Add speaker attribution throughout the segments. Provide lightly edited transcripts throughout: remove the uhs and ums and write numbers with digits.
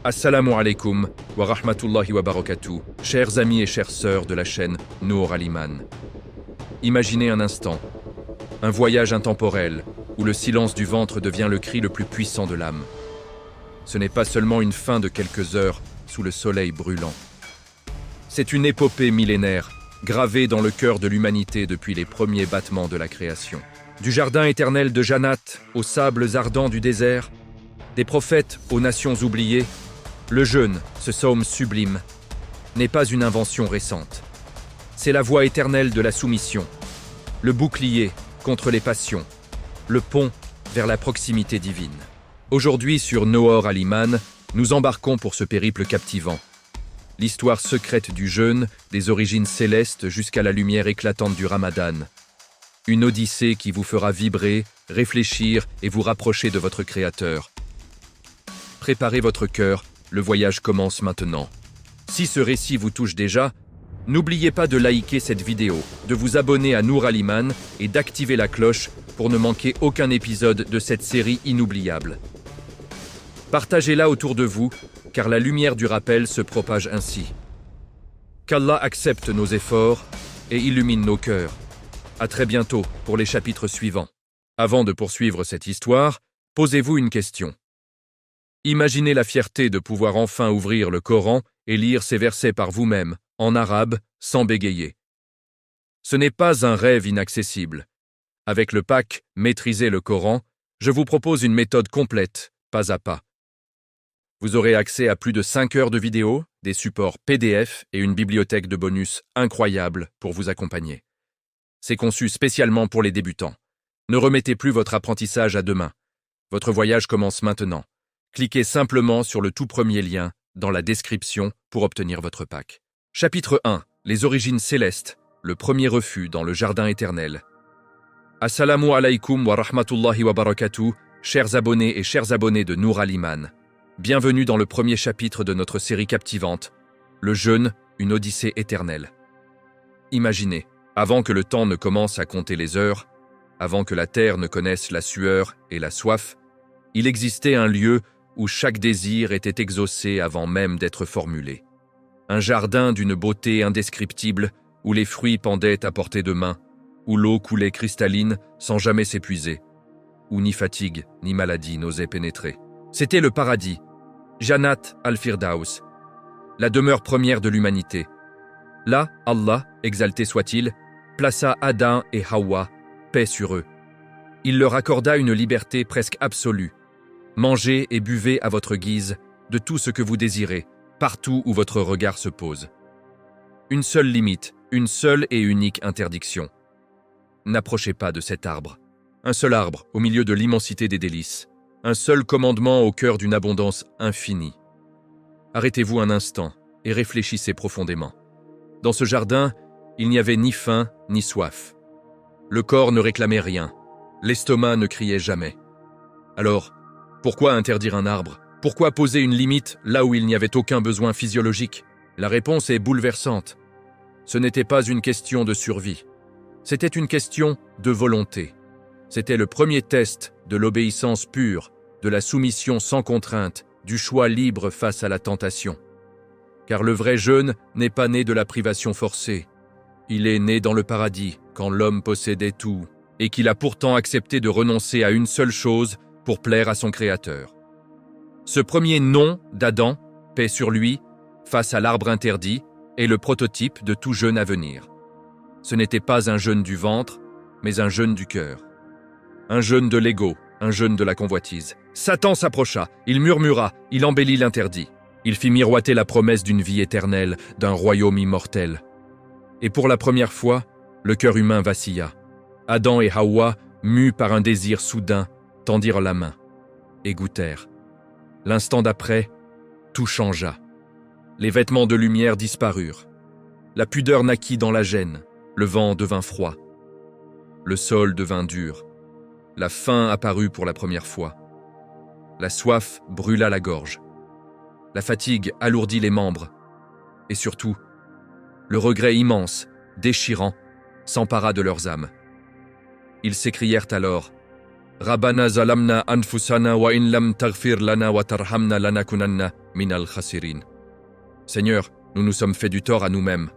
Speaker 1: Assalamu alaikum wa rahmatullahi wa barakatuh, chers amis et chères sœurs de la chaîne Nour Al-Iman. Imaginez un instant, un voyage intemporel où le silence du ventre devient le cri le plus puissant de l'âme. Ce n'est pas seulement une fin de quelques heures sous le soleil brûlant. C'est une épopée millénaire, gravée dans le cœur de l'humanité depuis les premiers battements de la création. Du jardin éternel de Jannat aux sables ardents du désert, des prophètes aux nations oubliées, le jeûne, ce psaume sublime, n'est pas une invention récente. C'est la voie éternelle de la soumission, le bouclier contre les passions, le pont vers la proximité divine. Aujourd'hui, sur Nour Al-Iman, nous embarquons pour ce périple captivant. L'histoire secrète du jeûne, des origines célestes jusqu'à la lumière éclatante du Ramadan. Une odyssée qui vous fera vibrer, réfléchir et vous rapprocher de votre Créateur. Préparez votre cœur, le voyage commence maintenant. Si ce récit vous touche déjà, n'oubliez pas de liker cette vidéo, de vous abonner à Nour Al-Iman et d'activer la cloche pour ne manquer aucun épisode de cette série inoubliable. Partagez-la autour de vous, car la lumière du rappel se propage ainsi. Qu'Allah accepte nos efforts et illumine nos cœurs. À très bientôt pour les chapitres suivants. Avant de poursuivre cette histoire, posez-vous une question. Imaginez la fierté de pouvoir enfin ouvrir le Coran et lire ces versets par vous-même, en arabe, sans bégayer. Ce n'est pas un rêve inaccessible. Avec le pack « Maîtriser le Coran », je vous propose une méthode complète, pas à pas. Vous aurez accès à plus de 5 heures de vidéos, des supports PDF et une bibliothèque de bonus incroyable pour vous accompagner. C'est conçu spécialement pour les débutants. Ne remettez plus votre apprentissage à demain. Votre voyage commence maintenant. Cliquez simplement sur le tout premier lien dans la description pour obtenir votre pack. Chapitre 1. Les origines célestes, le premier refus dans le jardin éternel. Assalamu alaikum wa rahmatullahi wa barakatuh, chers abonnés et chers abonnés de Nour Al-Iman. Bienvenue dans le premier chapitre de notre série captivante, le jeûne, une odyssée éternelle. Imaginez, avant que le temps ne commence à compter les heures, avant que la terre ne connaisse la sueur et la soif, il existait un lieu où chaque désir était exaucé avant même d'être formulé. Un jardin d'une beauté indescriptible, où les fruits pendaient à portée de main, où l'eau coulait cristalline sans jamais s'épuiser, où ni fatigue ni maladie n'osaient pénétrer. C'était le paradis, Jannat al-Firdaus, la demeure première de l'humanité. Là, Allah, exalté soit-il, plaça Adam et Hawa, paix sur eux. Il leur accorda une liberté presque absolue. Mangez et buvez à votre guise de tout ce que vous désirez, partout où votre regard se pose. Une seule limite, une seule et unique interdiction. N'approchez pas de cet arbre. Un seul arbre au milieu de l'immensité des délices. Un seul commandement au cœur d'une abondance infinie. Arrêtez-vous un instant et réfléchissez profondément. Dans ce jardin, il n'y avait ni faim ni soif. Le corps ne réclamait rien. L'estomac ne criait jamais. Alors, pourquoi interdire un arbre? Pourquoi poser une limite là où il n'y avait aucun besoin physiologique? La réponse est bouleversante. Ce n'était pas une question de survie. C'était une question de volonté. C'était le premier test de l'obéissance pure, de la soumission sans contrainte, du choix libre face à la tentation. Car le vrai jeûne n'est pas né de la privation forcée. Il est né dans le paradis, quand l'homme possédait tout, et qu'il a pourtant accepté de renoncer à une seule chose pour plaire à son Créateur. Ce premier non d'Adam, paix sur lui, face à l'arbre interdit, est le prototype de tout jeûne à venir. Ce n'était pas un jeûne du ventre, mais un jeûne du cœur. Un jeûne de l'ego, un jeûne de la convoitise. Satan s'approcha, il murmura, il embellit l'interdit. Il fit miroiter la promesse d'une vie éternelle, d'un royaume immortel. Et pour la première fois, le cœur humain vacilla. Adam et Hawa, mus par un désir soudain, tendirent la main et goûtèrent. L'instant d'après, tout changea. Les vêtements de lumière disparurent. La pudeur naquit dans la gêne. Le vent devint froid. Le sol devint dur. La faim apparut pour la première fois. La soif brûla la gorge. La fatigue alourdit les membres. Et surtout, le regret immense, déchirant, s'empara de leurs âmes. Ils s'écrièrent alors Rabbana zalamna anfusana wa in lam taghfir lana wa tarhamna lanakunanna minal khasirin. Seigneur, nous nous sommes fait du tort à nous-mêmes.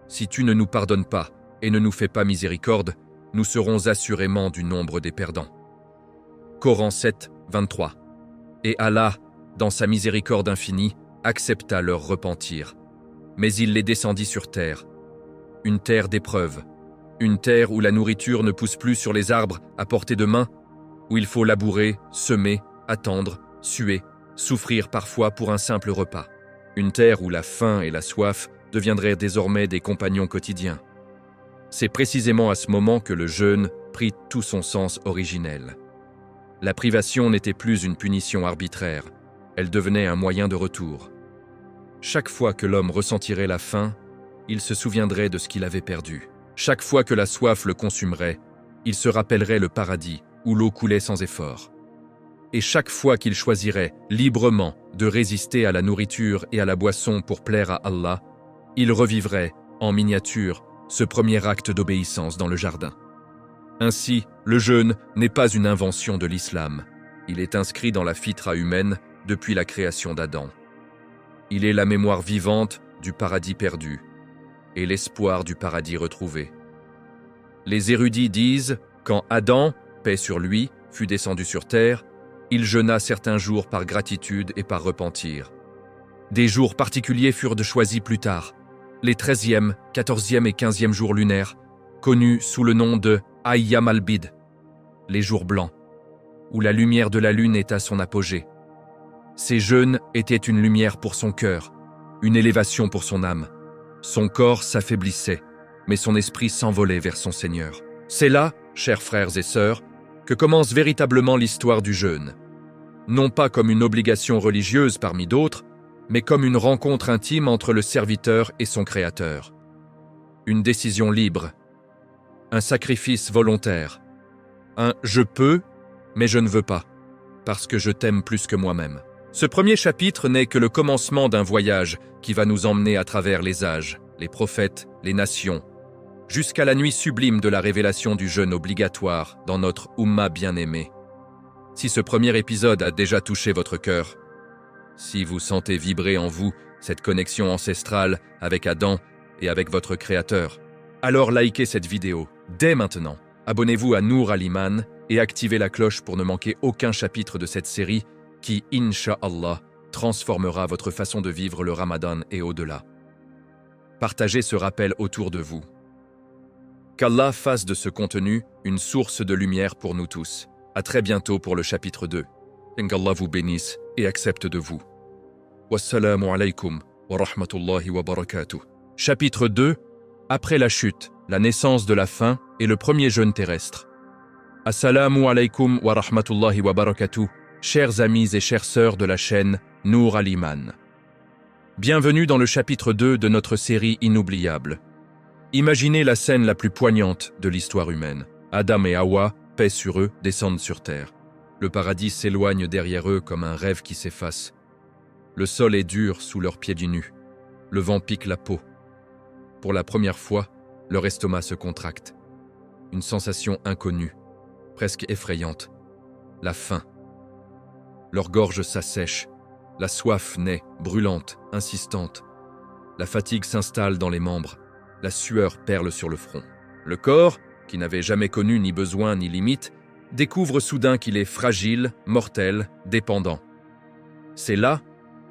Speaker 1: Si tu ne nous pardonnes pas et ne nous fais pas miséricorde, nous serons assurément du nombre des perdants. Coran 7, 23. Et Allah, dans sa miséricorde infinie, accepta leur repentir. Mais il les descendit sur terre. Une terre d'épreuve. Une terre où la nourriture ne pousse plus sur les arbres à portée de main, où il faut labourer, semer, attendre, suer, souffrir parfois pour un simple repas. Une terre où la faim et la soif deviendraient désormais des compagnons quotidiens. C'est précisément à ce moment que le jeûne prit tout son sens originel. La privation n'était plus une punition arbitraire, elle devenait un moyen de retour. Chaque fois que l'homme ressentirait la faim, il se souviendrait de ce qu'il avait perdu. Chaque fois que la soif le consumerait, il se rappellerait le paradis où l'eau coulait sans effort. Et chaque fois qu'il choisirait librement de résister à la nourriture et à la boisson pour plaire à Allah, il revivrait, en miniature, ce premier acte d'obéissance dans le jardin. Ainsi, le jeûne n'est pas une invention de l'islam. Il est inscrit dans la fitra humaine depuis la création d'Adam. Il est la mémoire vivante du paradis perdu et l'espoir du paradis retrouvé. Les érudits disent, quand Adam, paix sur lui, fut descendu sur terre, il jeûna certains jours par gratitude et par repentir. Des jours particuliers furent choisis plus tard, les 13e, 14e et 15e jours lunaires, connus sous le nom de Ayyam al-Bid, les jours blancs, où la lumière de la lune est à son apogée. Ces jeûnes étaient une lumière pour son cœur, une élévation pour son âme. Son corps s'affaiblissait, mais son esprit s'envolait vers son Seigneur. C'est là, chers frères et sœurs, que commence véritablement l'histoire du jeûne. Non pas comme une obligation religieuse parmi d'autres, mais comme une rencontre intime entre le serviteur et son Créateur. Une décision libre, un sacrifice volontaire, un « je peux, mais je ne veux pas, parce que je t'aime plus que moi-même ». Ce premier chapitre n'est que le commencement d'un voyage qui va nous emmener à travers les âges, les prophètes, les nations, jusqu'à la nuit sublime de la révélation du jeûne obligatoire dans notre Ummah bien-aimée. Si ce premier épisode a déjà touché votre cœur, si vous sentez vibrer en vous cette connexion ancestrale avec Adam et avec votre Créateur, alors likez cette vidéo dès maintenant. Abonnez-vous à Nour Al-Iman et activez la cloche pour ne manquer aucun chapitre de cette série qui, Inch'Allah, transformera votre façon de vivre le Ramadan et au-delà. Partagez ce rappel autour de vous. Qu'Allah fasse de ce contenu une source de lumière pour nous tous. À très bientôt pour le chapitre 2. Qu'Allah vous bénisse et accepte de vous. Wassalamu alaykum wa rahmatullahi wa barakatuh. Chapitre 2. Après la chute, la naissance de la faim et le premier jeûne terrestre. Assalamu alaykum wa rahmatullahi wa barakatuh, chers amis et chères sœurs de la chaîne Nour Al-Iman. Bienvenue dans le chapitre 2 de notre série inoubliable. Imaginez la scène la plus poignante de l'histoire humaine. Adam et Hawa, paix sur eux, descendent sur terre. Le paradis s'éloigne derrière eux comme un rêve qui s'efface. Le sol est dur sous leurs pieds nus. Le vent pique la peau. Pour la première fois, leur estomac se contracte. Une sensation inconnue, presque effrayante. La faim. Leur gorge s'assèche. La soif naît, brûlante, insistante. La fatigue s'installe dans les membres. La sueur perle sur le front. Le corps, qui n'avait jamais connu ni besoin ni limite, découvre soudain qu'il est fragile, mortel, dépendant. C'est là,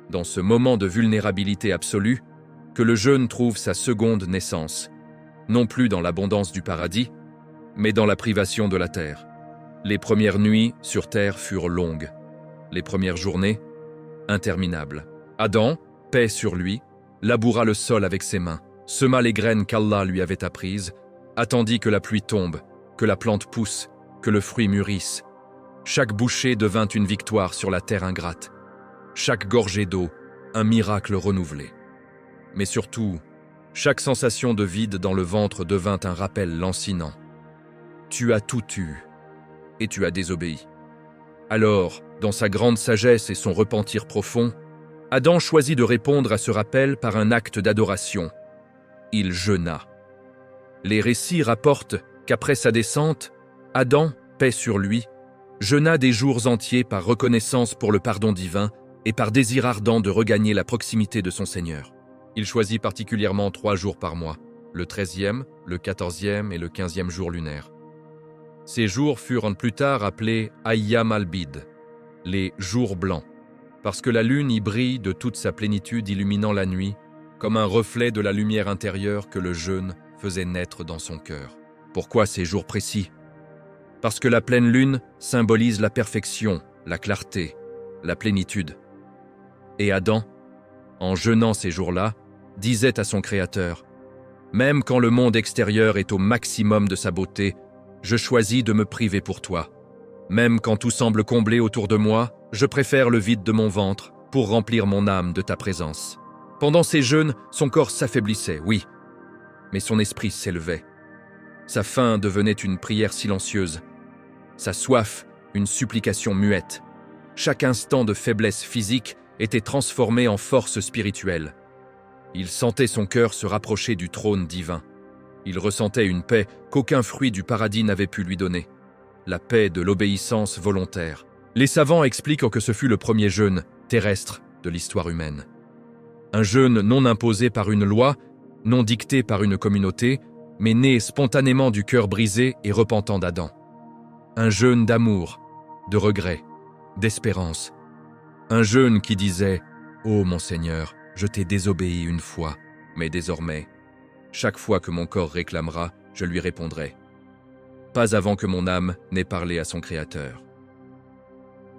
Speaker 1: dans ce moment de vulnérabilité absolue, que le jeûne trouve sa seconde naissance, non plus dans l'abondance du paradis, mais dans la privation de la terre. Les premières nuits sur terre furent longues, les premières journées interminables. Adam, paix sur lui, laboura le sol avec ses mains, sema les graines qu'Allah lui avait apprises, attendit que la pluie tombe, que la plante pousse, que le fruit mûrisse. Chaque bouchée devint une victoire sur la terre ingrate. Chaque gorgée d'eau, un miracle renouvelé. Mais surtout, chaque sensation de vide dans le ventre devint un rappel lancinant. Tu as tout eu, et tu as désobéi. Alors, dans sa grande sagesse et son repentir profond, Adam choisit de répondre à ce rappel par un acte d'adoration. Il jeûna. Les récits rapportent qu'après sa descente, Adam, paix sur lui, jeûna des jours entiers par reconnaissance pour le pardon divin et par désir ardent de regagner la proximité de son Seigneur. Il choisit particulièrement 3 jours par mois, le 13e, le 14e et le 15e jour lunaire. Ces jours furent plus tard appelés Ayyam al-Bid, les jours blancs, parce que la lune y brille de toute sa plénitude illuminant la nuit, comme un reflet de la lumière intérieure que le jeûne faisait naître dans son cœur. Pourquoi ces jours précis? Parce que la pleine lune symbolise la perfection, la clarté, la plénitude. Et Adam, en jeûnant ces jours-là, disait à son Créateur, « Même quand le monde extérieur est au maximum de sa beauté, je choisis de me priver pour toi. Même quand tout semble comblé autour de moi, je préfère le vide de mon ventre pour remplir mon âme de ta présence. » Pendant ces jeûnes, son corps s'affaiblissait, oui, mais son esprit s'élevait. Sa faim devenait une prière silencieuse, sa soif une supplication muette. Chaque instant de faiblesse physique était transformé en force spirituelle. Il sentait son cœur se rapprocher du trône divin. Il ressentait une paix qu'aucun fruit du paradis n'avait pu lui donner, la paix de l'obéissance volontaire. Les savants expliquent que ce fut le premier jeûne terrestre de l'histoire humaine. Un jeûne non imposé par une loi, non dicté par une communauté, mais né spontanément du cœur brisé et repentant d'Adam. Un jeûne d'amour, de regret, d'espérance. Un jeûne qui disait « Ô mon Seigneur, je t'ai désobéi une fois, mais désormais, chaque fois que mon corps réclamera, je lui répondrai. Pas avant que mon âme n'ait parlé à son Créateur. »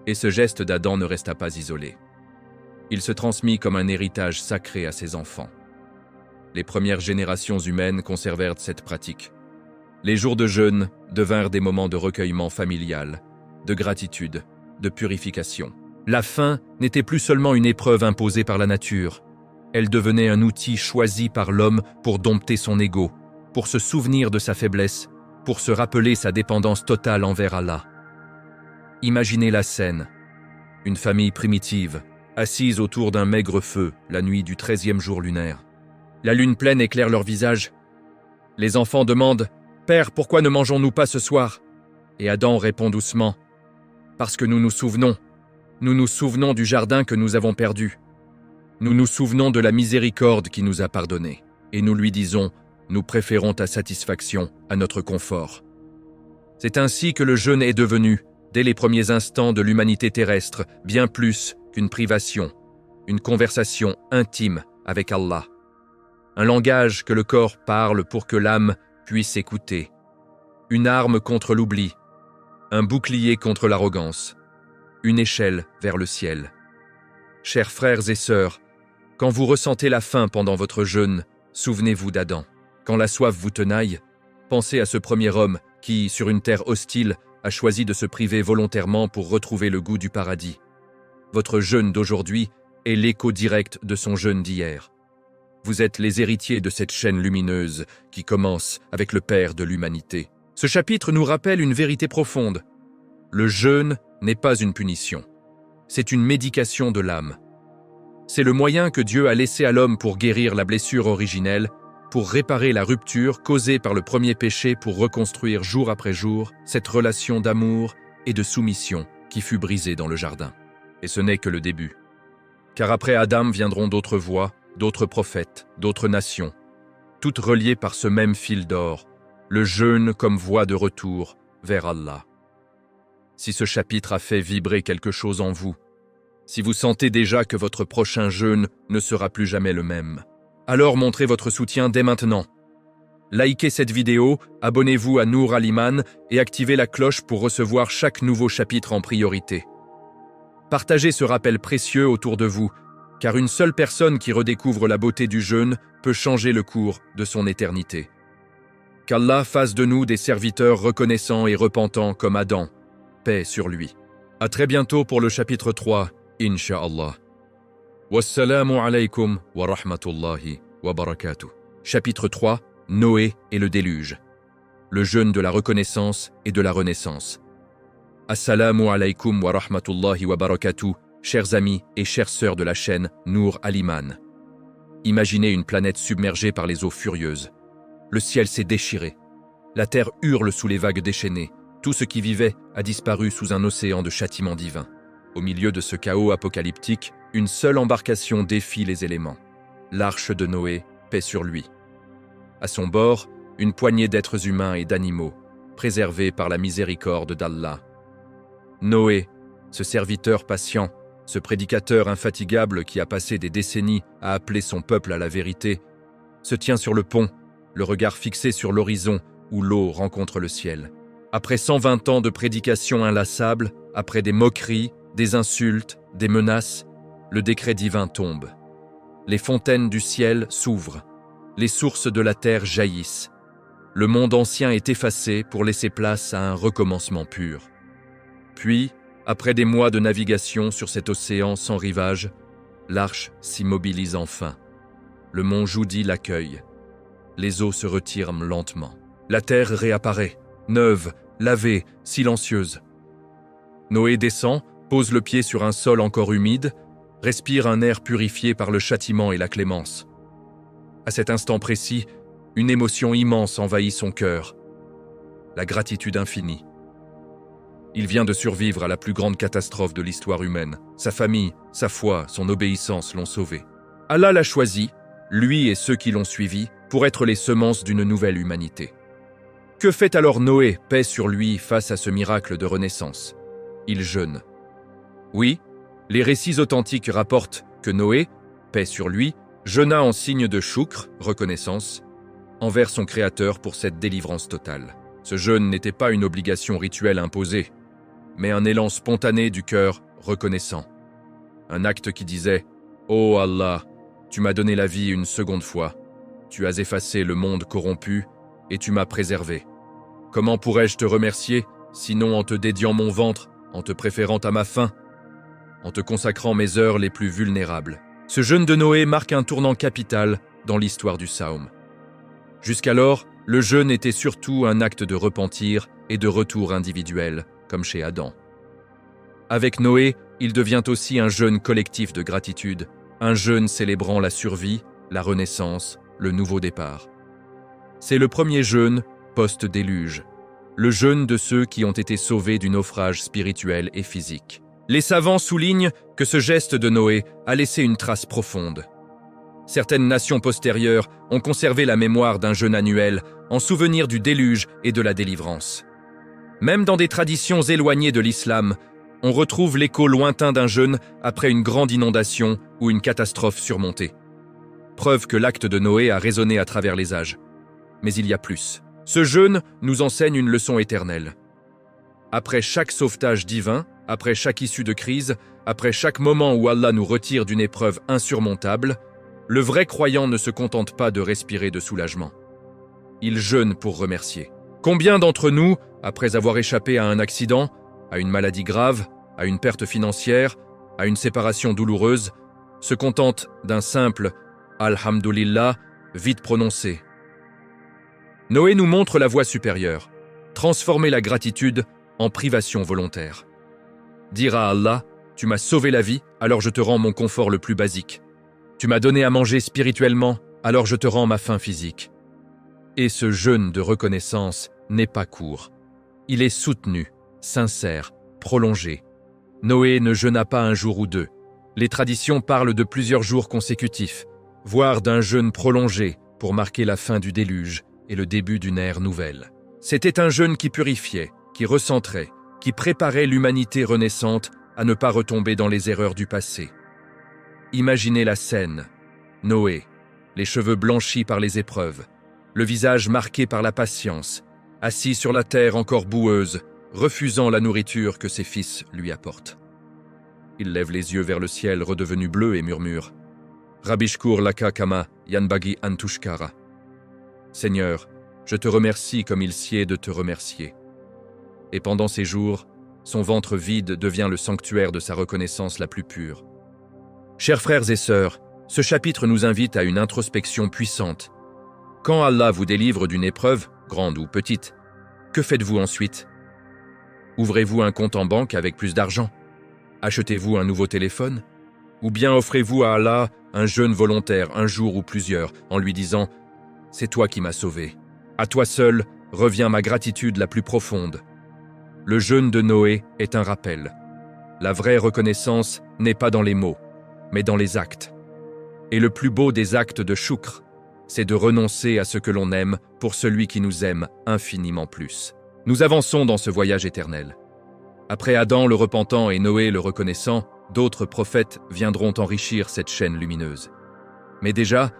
Speaker 1: Et ce geste d'Adam ne resta pas isolé. Il se transmit comme un héritage sacré à ses enfants. Les premières générations humaines conservèrent cette pratique. Les jours de jeûne devinrent des moments de recueillement familial, de gratitude, de purification. La faim n'était plus seulement une épreuve imposée par la nature. Elle devenait un outil choisi par l'homme pour dompter son ego, pour se souvenir de sa faiblesse, pour se rappeler sa dépendance totale envers Allah. Imaginez la scène. Une famille primitive, assise autour d'un maigre feu la nuit du 13e jour lunaire. La lune pleine éclaire leur visage. Les enfants demandent « Père, pourquoi ne mangeons-nous pas ce soir ?» Et Adam répond doucement « Parce que nous nous souvenons. Nous nous souvenons du jardin que nous avons perdu. Nous nous souvenons de la miséricorde qui nous a pardonné. Et nous lui disons « Nous préférons ta satisfaction à notre confort. » C'est ainsi que le jeûne est devenu, dès les premiers instants de l'humanité terrestre, bien plus qu'une privation, une conversation intime avec Allah. Un langage que le corps parle pour que l'âme puisse écouter. Une arme contre l'oubli, un bouclier contre l'arrogance, une échelle vers le ciel. Chers frères et sœurs, quand vous ressentez la faim pendant votre jeûne, souvenez-vous d'Adam. Quand la soif vous tenaille, pensez à ce premier homme qui, sur une terre hostile, a choisi de se priver volontairement pour retrouver le goût du paradis. Votre jeûne d'aujourd'hui est l'écho direct de son jeûne d'hier. Vous êtes les héritiers de cette chaîne lumineuse qui commence avec le Père de l'humanité. Ce chapitre nous rappelle une vérité profonde. Le jeûne n'est pas une punition. C'est une médication de l'âme. C'est le moyen que Dieu a laissé à l'homme pour guérir la blessure originelle, pour réparer la rupture causée par le premier péché, pour reconstruire jour après jour cette relation d'amour et de soumission qui fut brisée dans le jardin. Et ce n'est que le début. Car après Adam viendront d'autres voies, d'autres prophètes, d'autres nations, toutes reliées par ce même fil d'or, le jeûne comme voie de retour vers Allah. Si ce chapitre a fait vibrer quelque chose en vous, si vous sentez déjà que votre prochain jeûne ne sera plus jamais le même, alors montrez votre soutien dès maintenant. Likez cette vidéo, abonnez-vous à Nour Al-Iman et activez la cloche pour recevoir chaque nouveau chapitre en priorité. Partagez ce rappel précieux autour de vous, car une seule personne qui redécouvre la beauté du jeûne peut changer le cours de son éternité. Qu'Allah fasse de nous des serviteurs reconnaissants et repentants comme Adam. Paix sur lui. À très bientôt pour le chapitre 3, Inch'Allah. Wassalamu alaykum wa rahmatullahi wa barakatuh. Chapitre 3, Noé et le déluge. Le jeûne de la reconnaissance et de la renaissance. Assalamu alaykum wa rahmatullahi wa barakatuh, chers amis et chères sœurs de la chaîne Nour Al-Iman. Imaginez une planète submergée par les eaux furieuses. Le ciel s'est déchiré. La terre hurle sous les vagues déchaînées. Tout ce qui vivait a disparu sous un océan de châtiments divins. Au milieu de ce chaos apocalyptique, une seule embarcation défie les éléments. L'arche de Noé, paix sur lui. À son bord, une poignée d'êtres humains et d'animaux, préservés par la miséricorde d'Allah. Noé, ce serviteur patient, ce prédicateur infatigable qui a passé des décennies à appeler son peuple à la vérité, se tient sur le pont, le regard fixé sur l'horizon où l'eau rencontre le ciel. Après 120 ans de prédication inlassable, après des moqueries, des insultes, des menaces, le décret divin tombe. Les fontaines du ciel s'ouvrent, les sources de la terre jaillissent. Le monde ancien est effacé pour laisser place à un recommencement pur. Puis, après des mois de navigation sur cet océan sans rivage, l'arche s'immobilise enfin. Le mont Joudi l'accueille. Les eaux se retirent lentement. La terre réapparaît, neuve, lavée, silencieuse. Noé descend, pose le pied sur un sol encore humide, respire un air purifié par le châtiment et la clémence. À cet instant précis, une émotion immense envahit son cœur. La gratitude infinie. Il vient de survivre à la plus grande catastrophe de l'histoire humaine. Sa famille, sa foi, son obéissance l'ont sauvé. Allah l'a choisi, lui et ceux qui l'ont suivi, pour être les semences d'une nouvelle humanité. Que fait alors Noé, paix sur lui, face à ce miracle de renaissance? Il jeûne. Oui, les récits authentiques rapportent que Noé, paix sur lui, jeûna en signe de choukr, reconnaissance, envers son Créateur pour cette délivrance totale. Ce jeûne n'était pas une obligation rituelle imposée, mais un élan spontané du cœur reconnaissant. Un acte qui disait « Oh Allah, tu m'as donné la vie une seconde fois, tu as effacé le monde corrompu et tu m'as préservé. Comment pourrais-je te remercier, sinon en te dédiant mon ventre, en te préférant à ma faim, en te consacrant mes heures les plus vulnérables ?» Ce jeûne de Noé marque un tournant capital dans l'histoire du Saum. Jusqu'alors, le jeûne était surtout un acte de repentir et de retour individuel, comme chez Adam. Avec Noé, il devient aussi un jeûne collectif de gratitude, un jeûne célébrant la survie, la renaissance, le nouveau départ. C'est le premier jeûne post-déluge, le jeûne de ceux qui ont été sauvés du naufrage spirituel et physique. Les savants soulignent que ce geste de Noé a laissé une trace profonde. Certaines nations postérieures ont conservé la mémoire d'un jeûne annuel en souvenir du déluge et de la délivrance. Même dans des traditions éloignées de l'islam, on retrouve l'écho lointain d'un jeûne après une grande inondation ou une catastrophe surmontée. Preuve que l'acte de Noé a résonné à travers les âges. Mais il y a plus. Ce jeûne nous enseigne une leçon éternelle. Après chaque sauvetage divin, après chaque issue de crise, après chaque moment où Allah nous retire d'une épreuve insurmontable, le vrai croyant ne se contente pas de respirer de soulagement. Il jeûne pour remercier. Combien d'entre nous, après avoir échappé à un accident, à une maladie grave, à une perte financière, à une séparation douloureuse, se contentent d'un simple « Alhamdulillah » vite prononcé? Noé nous montre la voie supérieure, transformer la gratitude en privation volontaire. Dire à Allah « Tu m'as sauvé la vie, alors je te rends mon confort le plus basique. Tu m'as donné à manger spirituellement, alors je te rends ma faim physique. » Et ce jeûne de reconnaissance n'est pas court. Il est soutenu, sincère, prolongé. Noé ne jeûna pas un jour ou deux. Les traditions parlent de plusieurs jours consécutifs, voire d'un jeûne prolongé pour marquer la fin du déluge et le début d'une ère nouvelle. C'était un jeûne qui purifiait, qui recentrait, qui préparait l'humanité renaissante à ne pas retomber dans les erreurs du passé. Imaginez la scène. Noé, les cheveux blanchis par les épreuves, le visage marqué par la patience, assis sur la terre encore boueuse, refusant la nourriture que ses fils lui apportent. Il lève les yeux vers le ciel redevenu bleu et murmure « Rabishkur laka kama yanbagi antushkara » Seigneur, je te remercie comme il sied de te remercier. Et pendant ces jours, son ventre vide devient le sanctuaire de sa reconnaissance la plus pure. Chers frères et sœurs, ce chapitre nous invite à une introspection puissante. Quand Allah vous délivre d'une épreuve, grande ou petite, que faites-vous ensuite? Ouvrez-vous un compte en banque avec plus d'argent? Achetez-vous un nouveau téléphone? Ou bien offrez-vous à Allah un jeûne volontaire un jour ou plusieurs en lui disant « C'est toi qui m'as sauvé. À toi seul revient ma gratitude la plus profonde. » Le jeûne de Noé est un rappel. La vraie reconnaissance n'est pas dans les mots, mais dans les actes. Et le plus beau des actes de choukr, c'est de renoncer à ce que l'on aime pour celui qui nous aime infiniment plus. Nous avançons dans ce voyage éternel. Après Adam le repentant et Noé le reconnaissant, d'autres prophètes viendront enrichir cette chaîne lumineuse. Mais déjà,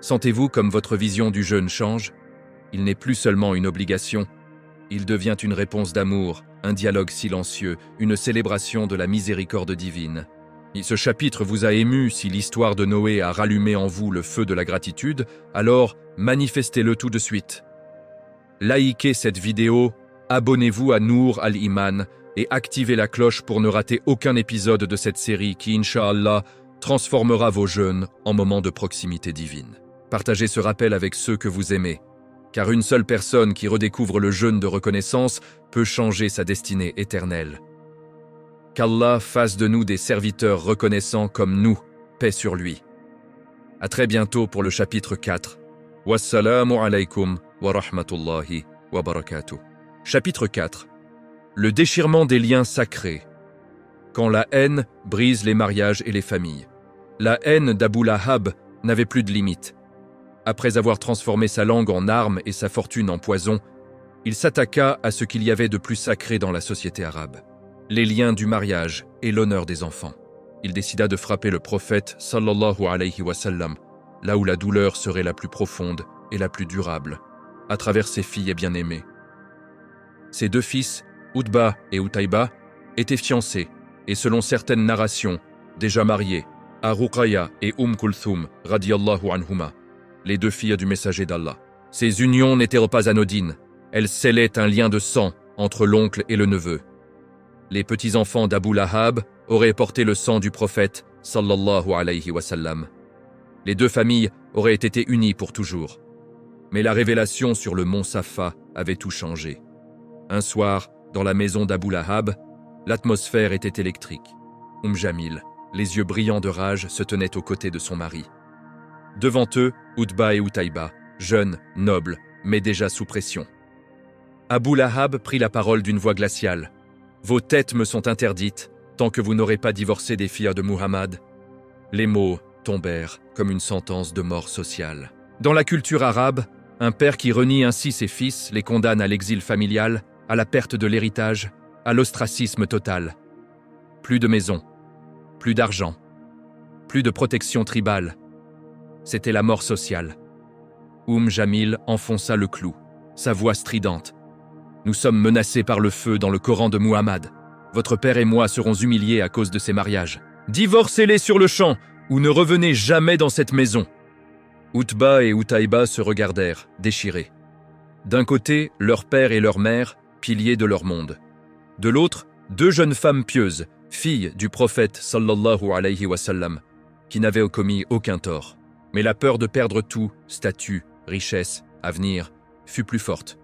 Speaker 1: sentez-vous comme votre vision du jeûne change? Il n'est plus seulement une obligation, il devient une réponse d'amour, un dialogue silencieux, une célébration de la miséricorde divine. Si ce chapitre vous a ému, si l'histoire de Noé a rallumé en vous le feu de la gratitude, alors manifestez-le tout de suite. Likez cette vidéo, abonnez-vous à Nour al-Iman et activez la cloche pour ne rater aucun épisode de cette série qui, Inch'Allah, transformera vos jeûnes en moments de proximité divine. Partagez ce rappel avec ceux que vous aimez, car une seule personne qui redécouvre le jeûne de reconnaissance peut changer sa destinée éternelle. Qu'Allah fasse de nous des serviteurs reconnaissants comme nous, paix sur lui. À très bientôt pour le chapitre 4. Wassalamu alaikum wa rahmatullahi wa barakatuh. Chapitre 4. Le déchirement des liens sacrés. Quand la haine brise les mariages et les familles. La haine d'Abu Lahab n'avait plus de limite. Après avoir transformé sa langue en arme et sa fortune en poison, il s'attaqua à ce qu'il y avait de plus sacré dans la société arabe. Les liens du mariage et l'honneur des enfants. Il décida de frapper le prophète sallallahu alayhi wa sallam, là où la douleur serait la plus profonde et la plus durable, à travers ses filles bien-aimées. Ses deux fils, Utba et Utaïba, étaient fiancés et selon certaines narrations, déjà mariés, à Ruqayya et Kulthum radiyallahu anhuma, les deux filles du messager d'Allah. Ces unions n'étaient pas anodines, elles scellaient un lien de sang entre l'oncle et le neveu. Les petits-enfants d'Abu Lahab auraient porté le sang du prophète sallallahu alayhi wa sallam. Les deux familles auraient été unies pour toujours. Mais la révélation sur le mont Safa avait tout changé. Un soir, dans la maison d'Abu Lahab, l'atmosphère était électrique. Jamil, les yeux brillants de rage, se tenait aux côtés de son mari. Devant eux, Utba et Utaïba, jeunes, nobles, mais déjà sous pression. Abu Lahab prit la parole d'une voix glaciale. « Vos têtes me sont interdites, tant que vous n'aurez pas divorcé des filles de Muhammad. » Les mots tombèrent comme une sentence de mort sociale. Dans la culture arabe, un père qui renie ainsi ses fils les condamne à l'exil familial, à la perte de l'héritage, à l'ostracisme total. Plus de maison, plus d'argent, plus de protection tribale. C'était la mort sociale. Jamil enfonça le clou, sa voix stridente. « Nous sommes menacés par le feu dans le Coran de Muhammad. Votre père et moi serons humiliés à cause de ces mariages. Divorcez-les sur le champ ou ne revenez jamais dans cette maison. » Utba et Utaïba se regardèrent, déchirés. D'un côté, leur père et leur mère, piliers de leur monde. De l'autre, deux jeunes femmes pieuses, filles du prophète sallallahu alayhi wa sallam, qui n'avaient commis aucun tort. Mais la peur de perdre tout, statut, richesse, avenir, fut plus forte.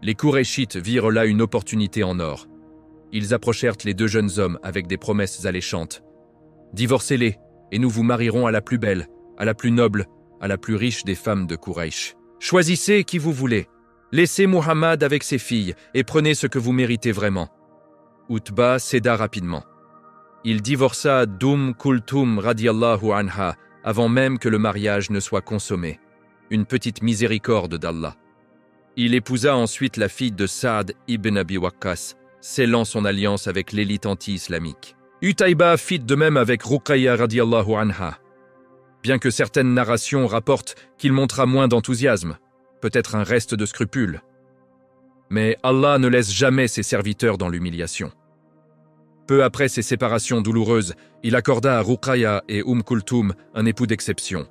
Speaker 1: Les Qurayshites virent là une opportunité en or. Ils approchèrent les deux jeunes hommes avec des promesses alléchantes. « Divorcez-les, et nous vous marierons à la plus belle, à la plus noble, à la plus riche des femmes de Quraysh. Choisissez qui vous voulez. Laissez Muhammad avec ses filles et prenez ce que vous méritez vraiment. » Utba céda rapidement. Il divorça Kulthum radiyallahu anha avant même que le mariage ne soit consommé. Une petite miséricorde d'Allah. Il épousa ensuite la fille de Saad ibn Abi Waqqas, scellant son alliance avec l'élite anti-islamique. Utaïba fit de même avec Ruqayya radiyallahu anha. Bien que certaines narrations rapportent qu'il montra moins d'enthousiasme, peut-être un reste de scrupules. Mais Allah ne laisse jamais ses serviteurs dans l'humiliation. Peu après ces séparations douloureuses, il accorda à Ruqayya et Kulthum un époux d'exception.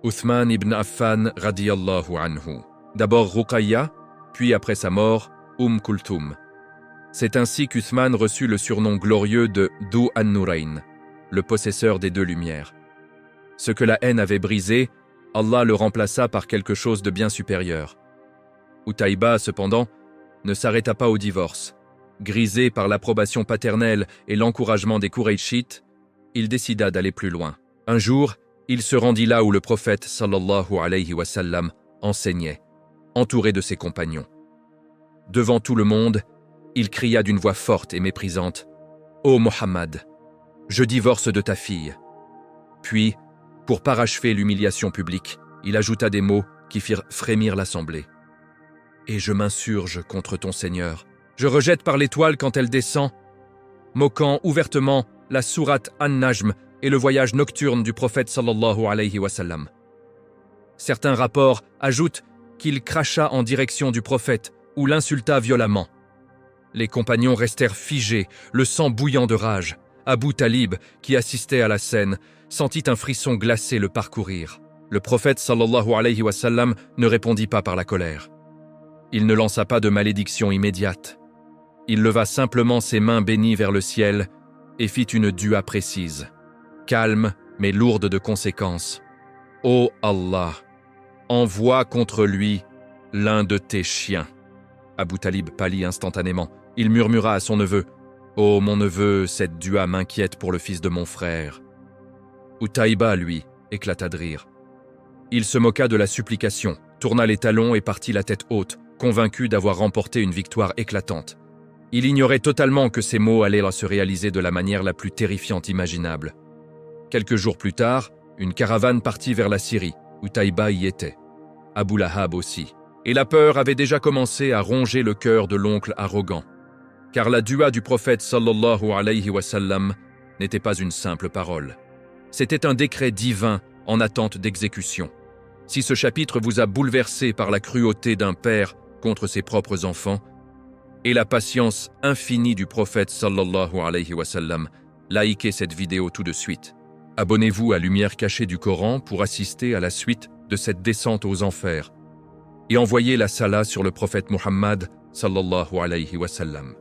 Speaker 1: Uthman ibn Affan radiyallahu anhu. D'abord Ruqayya, puis après sa mort, Kulthum. C'est ainsi qu'Uthman reçut le surnom glorieux de Dhu an-Nurayn, le possesseur des deux lumières. Ce que la haine avait brisé, Allah le remplaça par quelque chose de bien supérieur. Utaïba, cependant, ne s'arrêta pas au divorce. Grisé par l'approbation paternelle et l'encouragement des Qurayshites, il décida d'aller plus loin. Un jour, il se rendit là où le prophète sallallahu alayhi wa sallam enseignait, entouré de ses compagnons. Devant tout le monde, il cria d'une voix forte et méprisante « Ô Mohammed, je divorce de ta fille ». Puis, pour parachever l'humiliation publique, il ajouta des mots qui firent frémir l'assemblée. « Et je m'insurge contre ton Seigneur. Je rejette par l'étoile quand elle descend, moquant ouvertement la sourate An-Najm et le voyage nocturne du prophète sallallahu alayhi wa sallam. Certains rapports ajoutent qu'il cracha en direction du prophète ou l'insulta violemment. Les compagnons restèrent figés, le sang bouillant de rage. Abu Talib, qui assistait à la scène, sentit un frisson glacé le parcourir. Le prophète sallallahu alayhi wa sallam ne répondit pas par la colère. Il ne lança pas de malédiction immédiate. Il leva simplement ses mains bénies vers le ciel et fit une dua précise, calme mais lourde de conséquences. « Ô Allah, envoie contre lui l'un de tes chiens. » Abu Talib pâlit instantanément. Il murmura à son neveu « Ô mon neveu, cette dua m'inquiète pour le fils de mon frère. » Utaïba, lui, éclata de rire. Il se moqua de la supplication, tourna les talons et partit la tête haute, convaincu d'avoir remporté une victoire éclatante. Il ignorait totalement que ces mots allaient se réaliser de la manière la plus terrifiante imaginable. Quelques jours plus tard, une caravane partit vers la Syrie, où Taïba y était. Abu Lahab aussi. Et la peur avait déjà commencé à ronger le cœur de l'oncle arrogant. Car la dua du prophète sallallahu alayhi wa sallam n'était pas une simple parole. C'était un décret divin en attente d'exécution. Si ce chapitre vous a bouleversé par la cruauté d'un père contre ses propres enfants, et la patience infinie du prophète sallallahu alayhi wa sallam, likez cette vidéo tout de suite. Abonnez-vous à Lumière cachée du Coran pour assister à la suite de cette descente aux enfers et envoyez la salat sur le prophète Muhammad sallallahu alayhi wa sallam.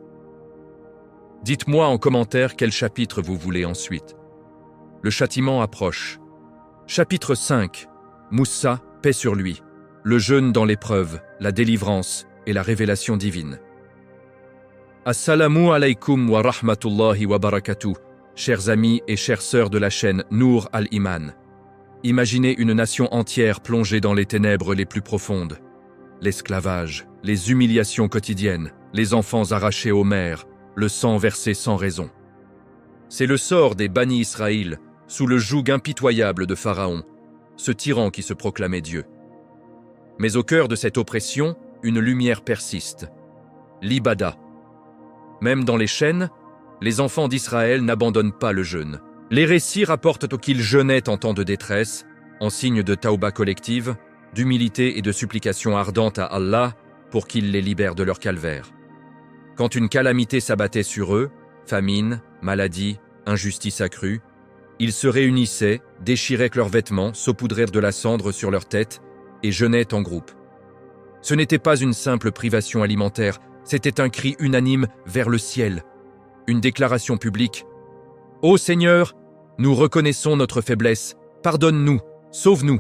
Speaker 1: Dites-moi en commentaire quel chapitre vous voulez ensuite. Le châtiment approche. Chapitre 5. Moussa, paix sur lui. Le jeûne dans l'épreuve, la délivrance et la révélation divine. Assalamu alaykum wa rahmatullahi wa barakatuh, chers amis et chères sœurs de la chaîne Nour al-Iman. Imaginez une nation entière plongée dans les ténèbres les plus profondes. L'esclavage, les humiliations quotidiennes, les enfants arrachés aux mers, le sang versé sans raison. C'est le sort des Bani Israël, sous le joug impitoyable de Pharaon, ce tyran qui se proclamait Dieu. Mais au cœur de cette oppression, une lumière persiste. L'ibada. Même dans les chaînes, les enfants d'Israël n'abandonnent pas le jeûne. Les récits rapportent qu'ils jeûnaient en temps de détresse, en signe de taouba collective, d'humilité et de supplication ardente à Allah pour qu'il les libère de leur calvaire. Quand une calamité s'abattait sur eux, famine, maladie, injustice accrue, ils se réunissaient, déchiraient leurs vêtements, saupoudrèrent de la cendre sur leur tête et jeûnaient en groupe. Ce n'était pas une simple privation alimentaire, c'était un cri unanime vers le ciel, une déclaration publique. « Ô Seigneur, nous reconnaissons notre faiblesse, pardonne-nous, sauve-nous »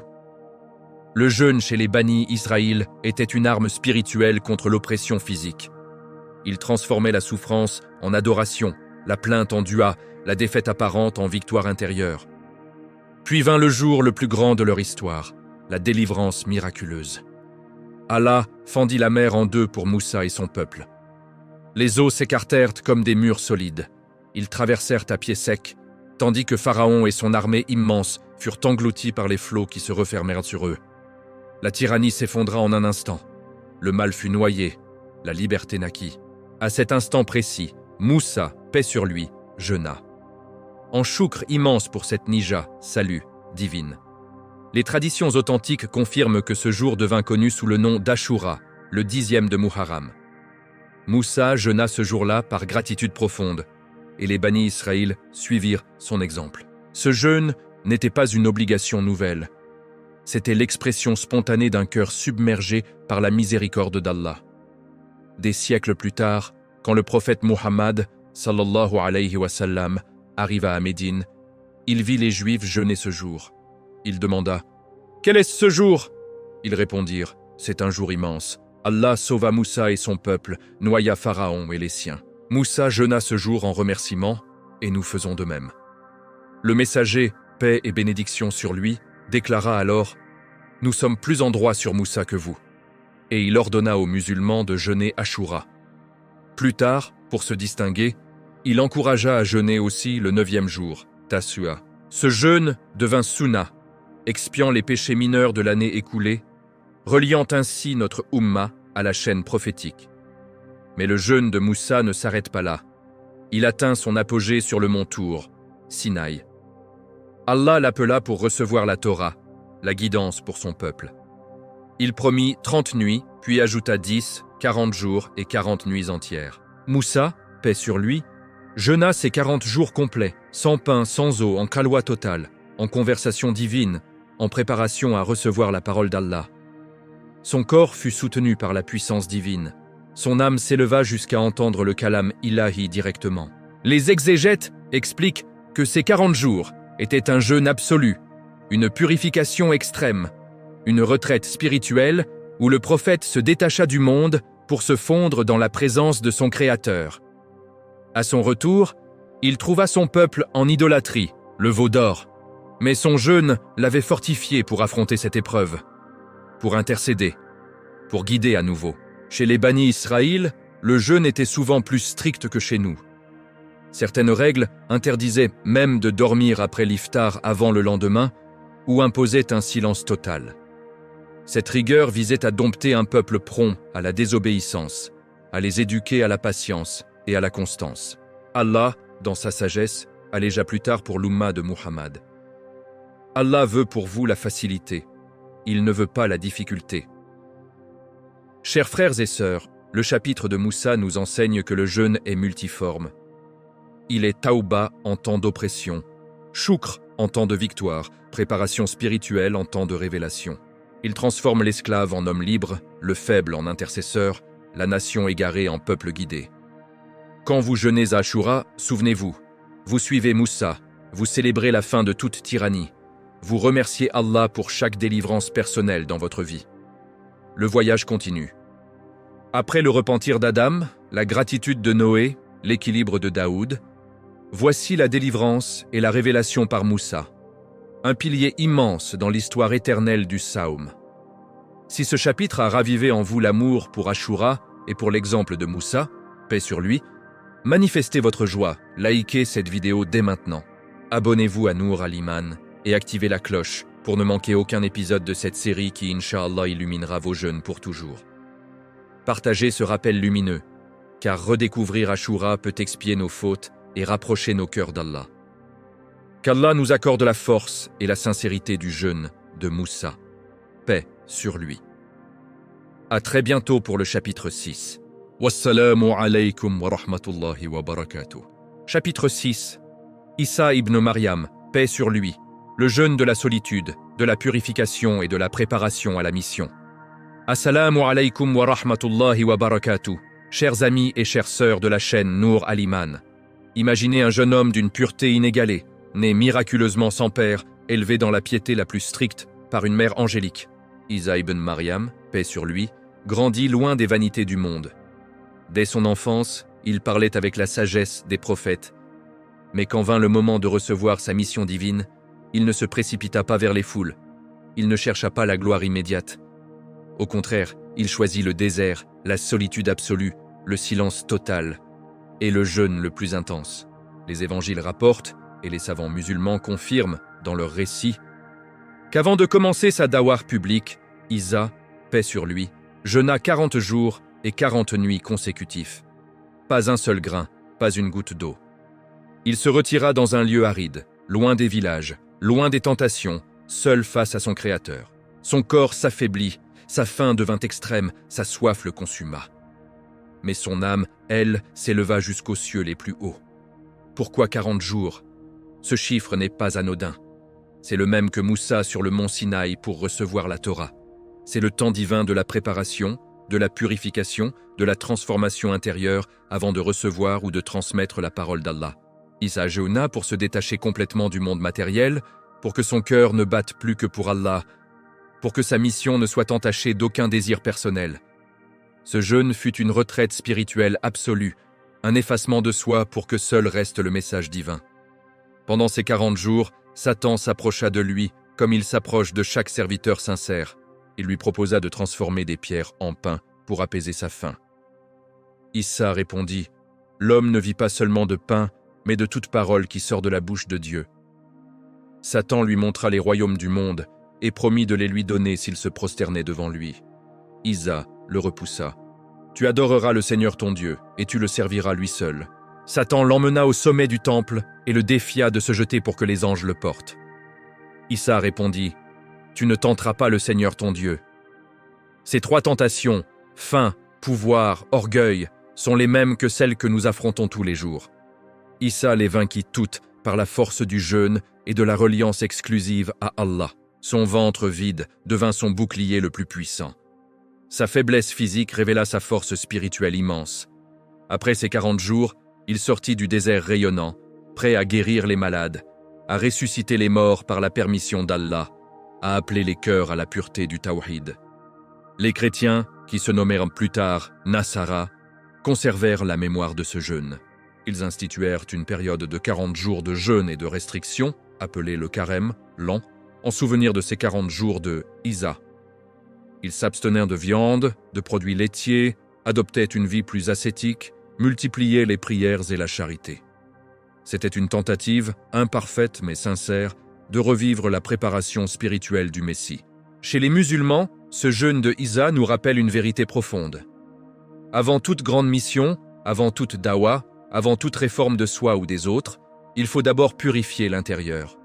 Speaker 1: Le jeûne chez les Bani Israël était une arme spirituelle contre l'oppression physique. Il transformait la souffrance en adoration, la plainte en dua, la défaite apparente en victoire intérieure. Puis vint le jour le plus grand de leur histoire, la délivrance miraculeuse. Allah fendit la mer en deux pour Moussa et son peuple. Les eaux s'écartèrent comme des murs solides. Ils traversèrent à pied sec, tandis que Pharaon et son armée immense furent engloutis par les flots qui se refermèrent sur eux. La tyrannie s'effondra en un instant. Le mal fut noyé, la liberté naquit. À cet instant précis, Moussa, paix sur lui, jeûna. En choukr immense pour cette nija, salut, divine. Les traditions authentiques confirment que ce jour devint connu sous le nom d'Ashura, le 10e de Muharram. Moussa jeûna ce jour-là par gratitude profonde, et les Bani Israël suivirent son exemple. Ce jeûne n'était pas une obligation nouvelle. C'était l'expression spontanée d'un cœur submergé par la miséricorde d'Allah. Des siècles plus tard, quand le prophète Muhammad, sallallahu alayhi wa sallam, arriva à Médine, il vit les Juifs jeûner ce jour. Il demanda « Quel est ce jour ?» Ils répondirent « C'est un jour immense. Allah sauva Moussa et son peuple, noya Pharaon et les siens. Moussa jeûna ce jour en remerciement, et nous faisons de même. » Le messager, paix et bénédiction sur lui, déclara alors « Nous sommes plus en droit sur Moussa que vous. » Et il ordonna aux musulmans de jeûner Ashura. Plus tard, pour se distinguer, il encouragea à jeûner aussi le 9e jour, Tasua. Ce jeûne devint Sunna, expiant les péchés mineurs de l'année écoulée, reliant ainsi notre Ummah à la chaîne prophétique. Mais le jeûne de Moussa ne s'arrête pas là. Il atteint son apogée sur le mont Tour, Sinaï. Allah l'appela pour recevoir la Torah, la guidance pour son peuple. Il promit 30 nuits, puis ajouta 10, 40 jours et 40 nuits entières. Moussa, paix sur lui, jeûna ces 40 jours complets, sans pain, sans eau, en khalwa totale, en conversation divine, en préparation à recevoir la parole d'Allah. Son corps fut soutenu par la puissance divine. Son âme s'éleva jusqu'à entendre le kalam ilahi directement. Les exégètes expliquent que ces 40 jours étaient un jeûne absolu, une purification extrême, une retraite spirituelle où le prophète se détacha du monde pour se fondre dans la présence de son Créateur. À son retour, il trouva son peuple en idolâtrie, le veau d'or. Mais son jeûne l'avait fortifié pour affronter cette épreuve, pour intercéder, pour guider à nouveau. Chez les Bani Israël, le jeûne était souvent plus strict que chez nous. Certaines règles interdisaient même de dormir après l'iftar avant le lendemain ou imposaient un silence total. Cette rigueur visait à dompter un peuple prompt à la désobéissance, à les éduquer à la patience et à la constance. Allah, dans sa sagesse, allégea plus tard pour l'Ummah de Muhammad. Allah veut pour vous la facilité, il ne veut pas la difficulté. Chers frères et sœurs, le chapitre de Moussa nous enseigne que le jeûne est multiforme. Il est Tauba en temps d'oppression, Shukr en temps de victoire, préparation spirituelle en temps de révélation. Il transforme l'esclave en homme libre, le faible en intercesseur, la nation égarée en peuple guidé. Quand vous jeûnez à Ashura, souvenez-vous, vous suivez Moussa, vous célébrez la fin de toute tyrannie, vous remerciez Allah pour chaque délivrance personnelle dans votre vie. Le voyage continue. Après le repentir d'Adam, la gratitude de Noé, l'équilibre de Daoud, voici la délivrance et la révélation par Moussa, un pilier immense dans l'histoire éternelle du Saoum. Si ce chapitre a ravivé en vous l'amour pour Ashura et pour l'exemple de Moussa, paix sur lui, manifestez votre joie, likez cette vidéo dès maintenant. Abonnez-vous à Nour Al-Iman et activez la cloche pour ne manquer aucun épisode de cette série qui, Inch'Allah, illuminera vos jeûnes pour toujours. Partagez ce rappel lumineux, car redécouvrir Ashura peut expier nos fautes et rapprocher nos cœurs d'Allah. Qu'Allah nous accorde la force et la sincérité du jeûne de Moussa. Paix sur lui. À très bientôt pour le chapitre 6. Wassalamu alaykum wa rahmatullahi wa barakatuh. Chapitre 6. Issa ibn Maryam, paix sur lui. Le jeûne de la solitude, de la purification et de la préparation à la mission. Assalamu alaykum wa rahmatullahi wa barakatuh. Chers amis et chères sœurs de la chaîne Nour Al-Iman. Imaginez un jeune homme d'une pureté inégalée, né miraculeusement sans père, élevé dans la piété la plus stricte par une mère angélique. Isa ibn Maryam, paix sur lui, grandit loin des vanités du monde. Dès son enfance, il parlait avec la sagesse des prophètes. Mais quand vint le moment de recevoir sa mission divine, il ne se précipita pas vers les foules. Il ne chercha pas la gloire immédiate. Au contraire, il choisit le désert, la solitude absolue, le silence total et le jeûne le plus intense. Les évangiles rapportent, et les savants musulmans confirment dans leurs récits, qu'avant de commencer sa dawar publique, Isa, paix sur lui, jeûna 40 jours et 40 nuits consécutifs. Pas un seul grain, pas une goutte d'eau. Il se retira dans un lieu aride, loin des villages, loin des tentations, seul face à son Créateur. Son corps s'affaiblit, sa faim devint extrême, sa soif le consuma. Mais son âme, elle, s'éleva jusqu'aux cieux les plus hauts. Pourquoi 40 jours? Ce chiffre n'est pas anodin. C'est le même que Moussa sur le mont Sinaï pour recevoir la Torah. C'est le temps divin de la préparation, de la purification, de la transformation intérieure avant de recevoir ou de transmettre la parole d'Allah. Isa jeûna pour se détacher complètement du monde matériel, pour que son cœur ne batte plus que pour Allah, pour que sa mission ne soit entachée d'aucun désir personnel. Ce jeûne fut une retraite spirituelle absolue, un effacement de soi pour que seul reste le message divin. Pendant ces 40 jours, Satan s'approcha de lui comme il s'approche de chaque serviteur sincère. Il lui proposa de transformer des pierres en pain pour apaiser sa faim. Issa répondit, « L'homme ne vit pas seulement de pain, mais de toute parole qui sort de la bouche de Dieu. » Satan lui montra les royaumes du monde et promit de les lui donner s'il se prosternait devant lui. Isa le repoussa. « Tu adoreras le Seigneur ton Dieu, et tu le serviras lui seul. » Satan l'emmena au sommet du temple et le défia de se jeter pour que les anges le portent. Issa répondit, « Tu ne tenteras pas le Seigneur ton Dieu. » Ces trois tentations, faim, pouvoir, orgueil, sont les mêmes que celles que nous affrontons tous les jours. Issa les vainquit toutes par la force du jeûne et de la reliance exclusive à Allah. Son ventre vide devint son bouclier le plus puissant. Sa faiblesse physique révéla sa force spirituelle immense. Après ces 40 jours, il sortit du désert rayonnant, prêt à guérir les malades, à ressusciter les morts par la permission d'Allah, à appeler les cœurs à la pureté du tawhid. Les chrétiens, qui se nommèrent plus tard Nasara, conservèrent la mémoire de ce jeûne. Ils instituèrent une période de 40 jours de jeûne et de restriction, appelée le carême, l'an, en souvenir de ces 40 jours de Isa. Ils s'abstenèrent de viande, de produits laitiers, adoptaient une vie plus ascétique, multipliaient les prières et la charité. C'était une tentative, imparfaite mais sincère, de revivre la préparation spirituelle du Messie. Chez les musulmans, ce jeûne de Isa nous rappelle une vérité profonde. Avant toute grande mission, avant toute dawa, avant toute réforme de soi ou des autres, il faut d'abord purifier l'intérieur.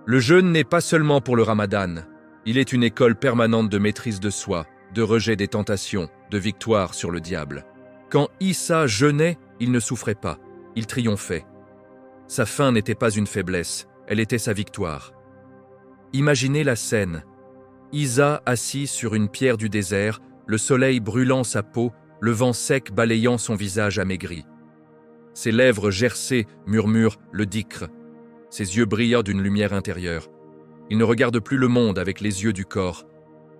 Speaker 1: Le jeûne n'est pas seulement pour le ramadan, il est une école permanente de maîtrise de soi, de rejet des tentations, de victoire sur le diable. Quand Issa jeûnait, il ne souffrait pas, il triomphait. Sa faim n'était pas une faiblesse, elle était sa victoire. Imaginez la scène. Isa assis sur une pierre du désert, le soleil brûlant sa peau, le vent sec balayant son visage amaigri. Ses lèvres gercées murmurent le dhikr. Ses yeux brillent d'une lumière intérieure. Il ne regarde plus le monde avec les yeux du corps,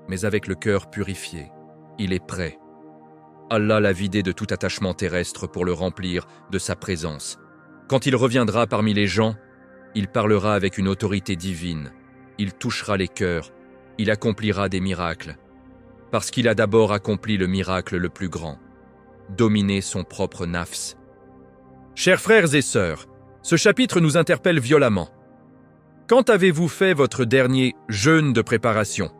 Speaker 1: mais avec le cœur purifié. Il est prêt. Allah l'a vidé de tout attachement terrestre pour le remplir de sa présence. Quand il reviendra parmi les gens, il parlera avec une autorité divine. Il touchera les cœurs. Il accomplira des miracles. Parce qu'il a d'abord accompli le miracle le plus grand. Dominer son propre nafs. Chers frères et sœurs, ce chapitre nous interpelle violemment. Quand avez-vous fait votre dernier jeûne de préparation?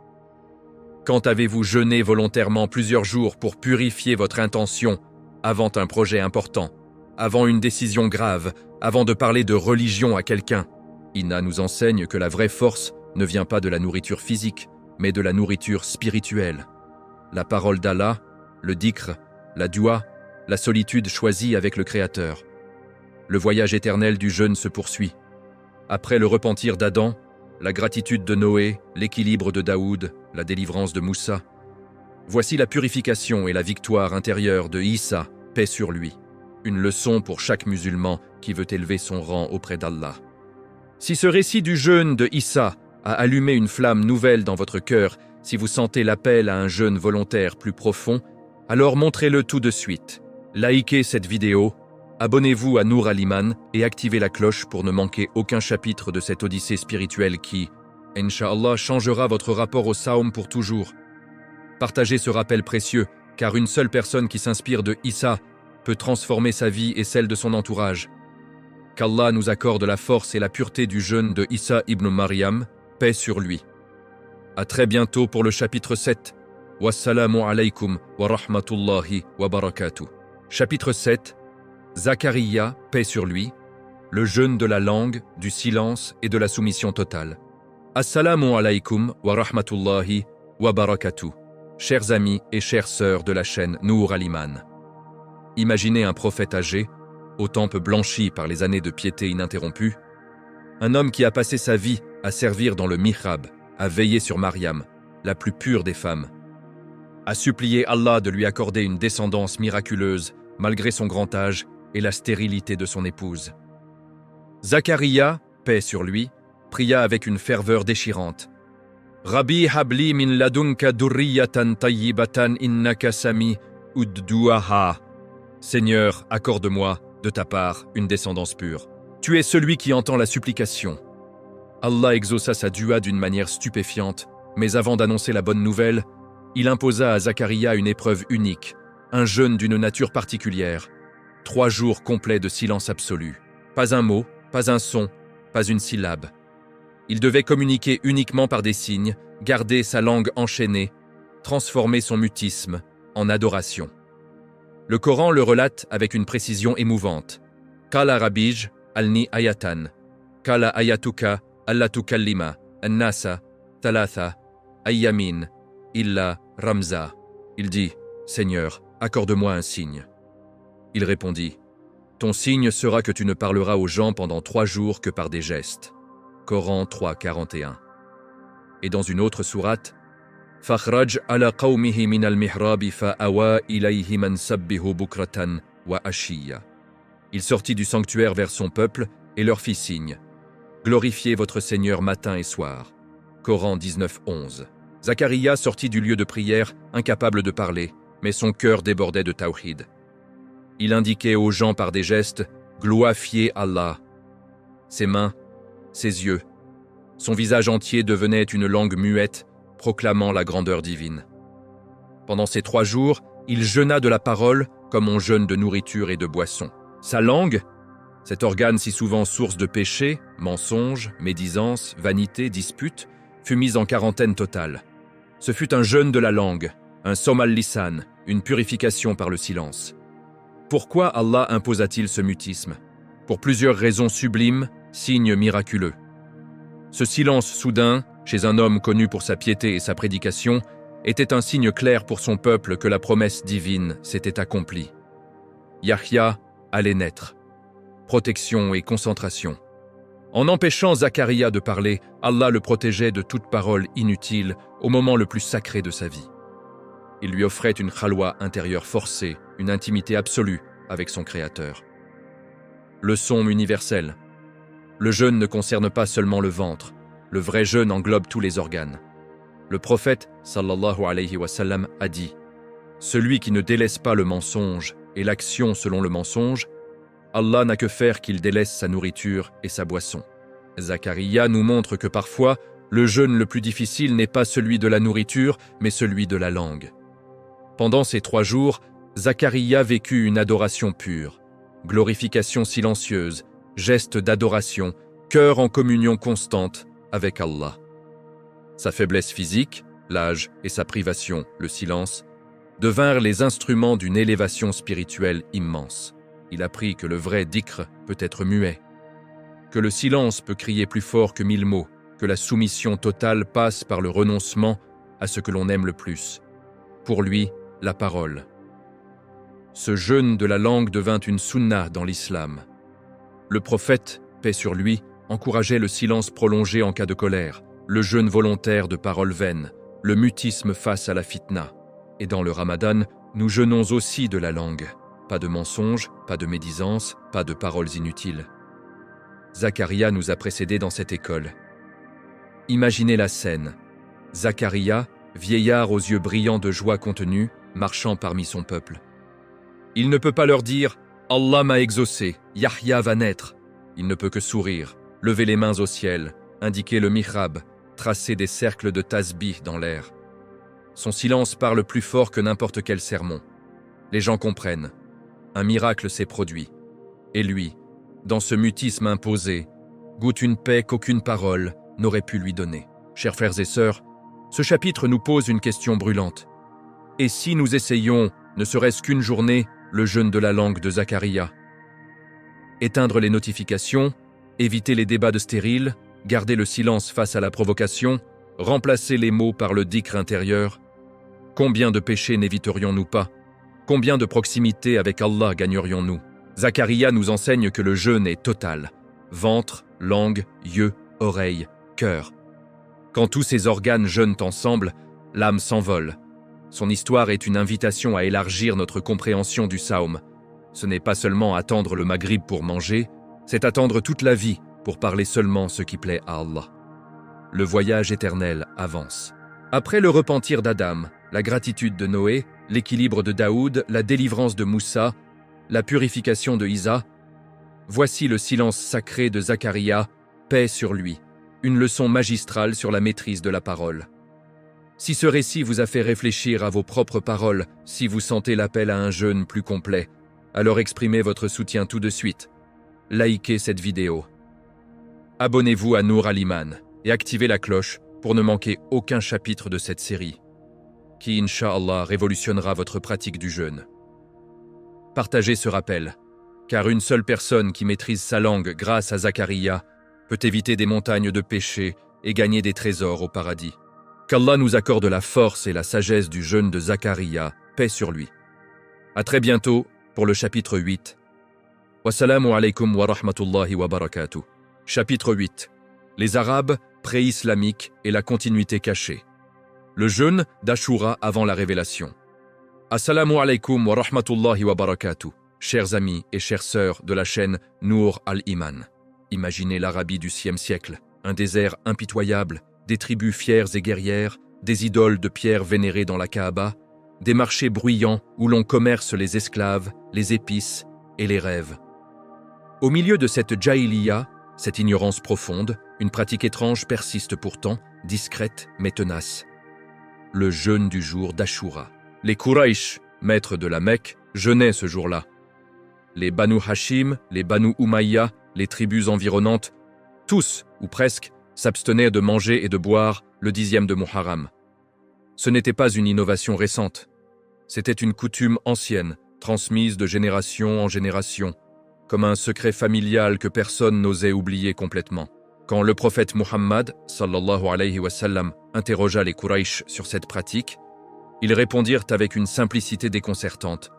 Speaker 1: Quand avez-vous jeûné volontairement plusieurs jours pour purifier votre intention avant un projet important, avant une décision grave, avant de parler de religion à quelqu'un? Ina nous enseigne que la vraie force ne vient pas de la nourriture physique, mais de la nourriture spirituelle. La parole d'Allah, le dhikr, la dua, la solitude choisie avec le Créateur. Le voyage éternel du jeûne se poursuit. Après le repentir d'Adam, la gratitude de Noé, l'équilibre de Daoud, la délivrance de Moussa. Voici la purification et la victoire intérieure de Issa, paix sur lui. Une leçon pour chaque musulman qui veut élever son rang auprès d'Allah. Si ce récit du jeûne de Issa a allumé une flamme nouvelle dans votre cœur, si vous sentez l'appel à un jeûne volontaire plus profond, alors montrez-le tout de suite. Likez cette vidéo, abonnez-vous à Nour Al-Iman et activez la cloche pour ne manquer aucun chapitre de cette odyssée spirituelle qui, Inch'Allah, changera votre rapport au Saum pour toujours. Partagez ce rappel précieux, car une seule personne qui s'inspire de Issa peut transformer sa vie et celle de son entourage. Qu'Allah nous accorde la force et la pureté du jeûne de Issa ibn Maryam, paix sur lui. À très bientôt pour le chapitre 7. Wassalamu alaykum wa rahmatullahi wa barakatuh. Chapitre 7. Zacharia, paix sur lui. Le jeûne de la langue, du silence et de la soumission totale. Assalamu alaykum wa rahmatullahi wa barakatuh. Chers amis et chères sœurs de la chaîne Nour Al-Iman. Imaginez un prophète âgé, aux tempes blanchis par les années de piété ininterrompue, un homme qui a passé sa vie à servir dans le mihrab, à veiller sur Mariam, la plus pure des femmes, à supplier Allah de lui accorder une descendance miraculeuse malgré son grand âge et la stérilité de son épouse. Zacharia, paix sur lui, pria avec une ferveur déchirante. « Rabbi habli min ladunka durriyatan tayyibatan innaka sami udduaha » Seigneur, accorde-moi, de ta part, une descendance pure. Tu es celui qui entend la supplication. Allah exauça sa dua d'une manière stupéfiante, mais avant d'annoncer la bonne nouvelle, il imposa à Zacharia une épreuve unique, un jeûne d'une nature particulière. 3 jours complets de silence absolu. Pas un mot, pas un son, pas une syllabe. Il devait communiquer uniquement par des signes, garder sa langue enchaînée, transformer son mutisme en adoration. Le Coran le relate avec une précision émouvante. Qala Rabij alni ayatan, qala ayatuka alla tukallima, an-nasa, thalatha, ayyamin, illa ramza. Il dit, Seigneur, accorde-moi un signe. Il répondit, ton signe sera que tu ne parleras aux gens pendant 3 jours que par des gestes. Coran 3, 41. Et dans une autre sourate, Fakhraj ala qawmihi min al-mihrabi fa'awa ilayhi man sabbihu bukratan wa ashiya. Il sortit du sanctuaire vers son peuple et leur fit signe. Glorifiez votre Seigneur matin et soir. Coran 19, 11. Zacharia sortit du lieu de prière, incapable de parler, mais son cœur débordait de tawhid. Il indiquait aux gens par des gestes « Glorifiez Allah ». Ses mains, ses yeux, son visage entier devenait une langue muette, proclamant la grandeur divine. Pendant ces 3 jours, il jeûna de la parole comme on jeûne de nourriture et de boisson. Sa langue, cet organe si souvent source de péché, mensonges, médisance, vanité, disputes, fut mise en quarantaine totale. Ce fut un jeûne de la langue, un som al-lisan, une purification par le silence. Pourquoi Allah imposa-t-il ce mutisme? Pour plusieurs raisons sublimes, signes miraculeux. Ce silence soudain, chez un homme connu pour sa piété et sa prédication, était un signe clair pour son peuple que la promesse divine s'était accomplie. Yahya allait naître. Protection et concentration. En empêchant Zacharia de parler, Allah le protégeait de toute parole inutile au moment le plus sacré de sa vie. Il lui offrait une khalwa intérieure forcée, une intimité absolue avec son Créateur. Leçon universelle. Le jeûne ne concerne pas seulement le ventre, le vrai jeûne englobe tous les organes. Le prophète, sallallahu alayhi wa sallam, a dit « Celui qui ne délaisse pas le mensonge et l'action selon le mensonge, Allah n'a que faire qu'il délaisse sa nourriture et sa boisson. » Zacharia nous montre que parfois, le jeûne le plus difficile n'est pas celui de la nourriture, mais celui de la langue. Pendant ces 3 jours, Zacharia vécut une adoration pure, glorification silencieuse, geste d'adoration, cœur en communion constante avec Allah. Sa faiblesse physique, l'âge et sa privation, le silence, devinrent les instruments d'une élévation spirituelle immense. Il apprit que le vrai dhikr peut être muet, que le silence peut crier plus fort que 1000 mots, que la soumission totale passe par le renoncement à ce que l'on aime le plus. Pour lui, la parole. Ce jeûne de la langue devint une sunna dans l'islam. Le prophète, paix sur lui, encourageait le silence prolongé en cas de colère, le jeûne volontaire de paroles vaines, le mutisme face à la fitna. Et dans le ramadan, nous jeûnons aussi de la langue. Pas de mensonges, pas de médisance, pas de paroles inutiles. Zacharia nous a précédés dans cette école. Imaginez la scène. Zacharia, vieillard aux yeux brillants de joie contenue, marchant parmi son peuple. Il ne peut pas leur dire « Allah m'a exaucé, Yahya va naître ». Il ne peut que sourire, lever les mains au ciel, indiquer le mihrab, tracer des cercles de tasbih dans l'air. Son silence parle plus fort que n'importe quel sermon. Les gens comprennent. Un miracle s'est produit. Et lui, dans ce mutisme imposé, goûte une paix qu'aucune parole n'aurait pu lui donner. Chers frères et sœurs, ce chapitre nous pose une question brûlante. Et si nous essayions, ne serait-ce qu'une journée, le jeûne de la langue de Zacharia? Éteindre les notifications, éviter les débats de stériles, garder le silence face à la provocation, remplacer les mots par le dhikr intérieur. Combien de péchés n'éviterions-nous pas? Combien de proximité avec Allah gagnerions-nous? Zacharia nous enseigne que le jeûne est total. Ventre, langue, yeux, oreilles, cœur. Quand tous ces organes jeûnent ensemble, l'âme s'envole. Son histoire est une invitation à élargir notre compréhension du saum. Ce n'est pas seulement attendre le maghrib pour manger, c'est attendre toute la vie pour parler seulement ce qui plaît à Allah. Le voyage éternel avance. Après le repentir d'Adam, la gratitude de Noé, l'équilibre de Daoud, la délivrance de Moussa, la purification de Isa, voici le silence sacré de Zacharia, paix sur lui, une leçon magistrale sur la maîtrise de la parole. Si ce récit vous a fait réfléchir à vos propres paroles, si vous sentez l'appel à un jeûne plus complet, alors exprimez votre soutien tout de suite. Likez cette vidéo. Abonnez-vous à Nour Al-Iman et activez la cloche pour ne manquer aucun chapitre de cette série, qui, Inch'Allah, révolutionnera votre pratique du jeûne. Partagez ce rappel, car une seule personne qui maîtrise sa langue grâce à Zakaria peut éviter des montagnes de péché et gagner des trésors au paradis. Qu'Allah nous accorde la force et la sagesse du jeûne de Zakaria, paix sur lui. À très bientôt pour le chapitre 8. Wassalamu alaikum wa rahmatullahi wa barakatuh. Chapitre 8. Les Arabes pré-islamiques et la continuité cachée. Le jeûne d'Ashura avant la révélation. Assalamu alaikum wa rahmatullahi wa barakatuh. Chers amis et chères sœurs de la chaîne Nour Al-Iman. Imaginez l'Arabie du 6e siècle, un désert impitoyable, des tribus fières et guerrières, des idoles de pierre vénérées dans la Kaaba, des marchés bruyants où l'on commerce les esclaves, les épices et les rêves. Au milieu de cette jahiliya, cette ignorance profonde, une pratique étrange persiste pourtant, discrète mais tenace. Le jeûne du jour d'Ashura. Les Quraysh, maîtres de la Mecque, jeûnaient ce jour-là. Les Banu Hashim, les Banu Umayya, les tribus environnantes, tous, ou presque, s'abstenaient de manger et de boire le 10e de Muharram. Ce n'était pas une innovation récente. C'était une coutume ancienne, transmise de génération en génération, comme un secret familial que personne n'osait oublier complètement. Quand le prophète Muhammad, sallallahu alayhi wa sallam, interrogea les Quraysh sur cette pratique, ils répondirent avec une simplicité déconcertante.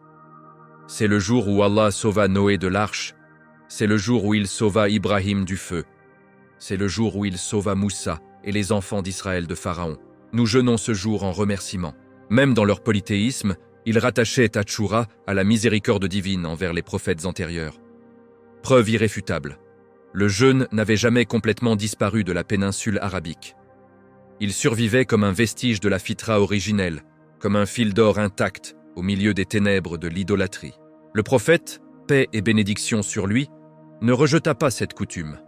Speaker 1: C'est le jour où Allah sauva Noé de l'arche, c'est le jour où il sauva Ibrahim du feu, c'est le jour où il sauva Moussa et les enfants d'Israël de Pharaon. Nous jeûnons ce jour en remerciement. Même dans leur polythéisme, ils rattachaient Ashura à la miséricorde divine envers les prophètes antérieurs. Preuve irréfutable. Le jeûne n'avait jamais complètement disparu de la péninsule arabique. Il survivait comme un vestige de la fitra originelle, comme un fil d'or intact au milieu des ténèbres de l'idolâtrie. Le prophète, paix et bénédiction sur lui, ne rejeta pas cette coutume.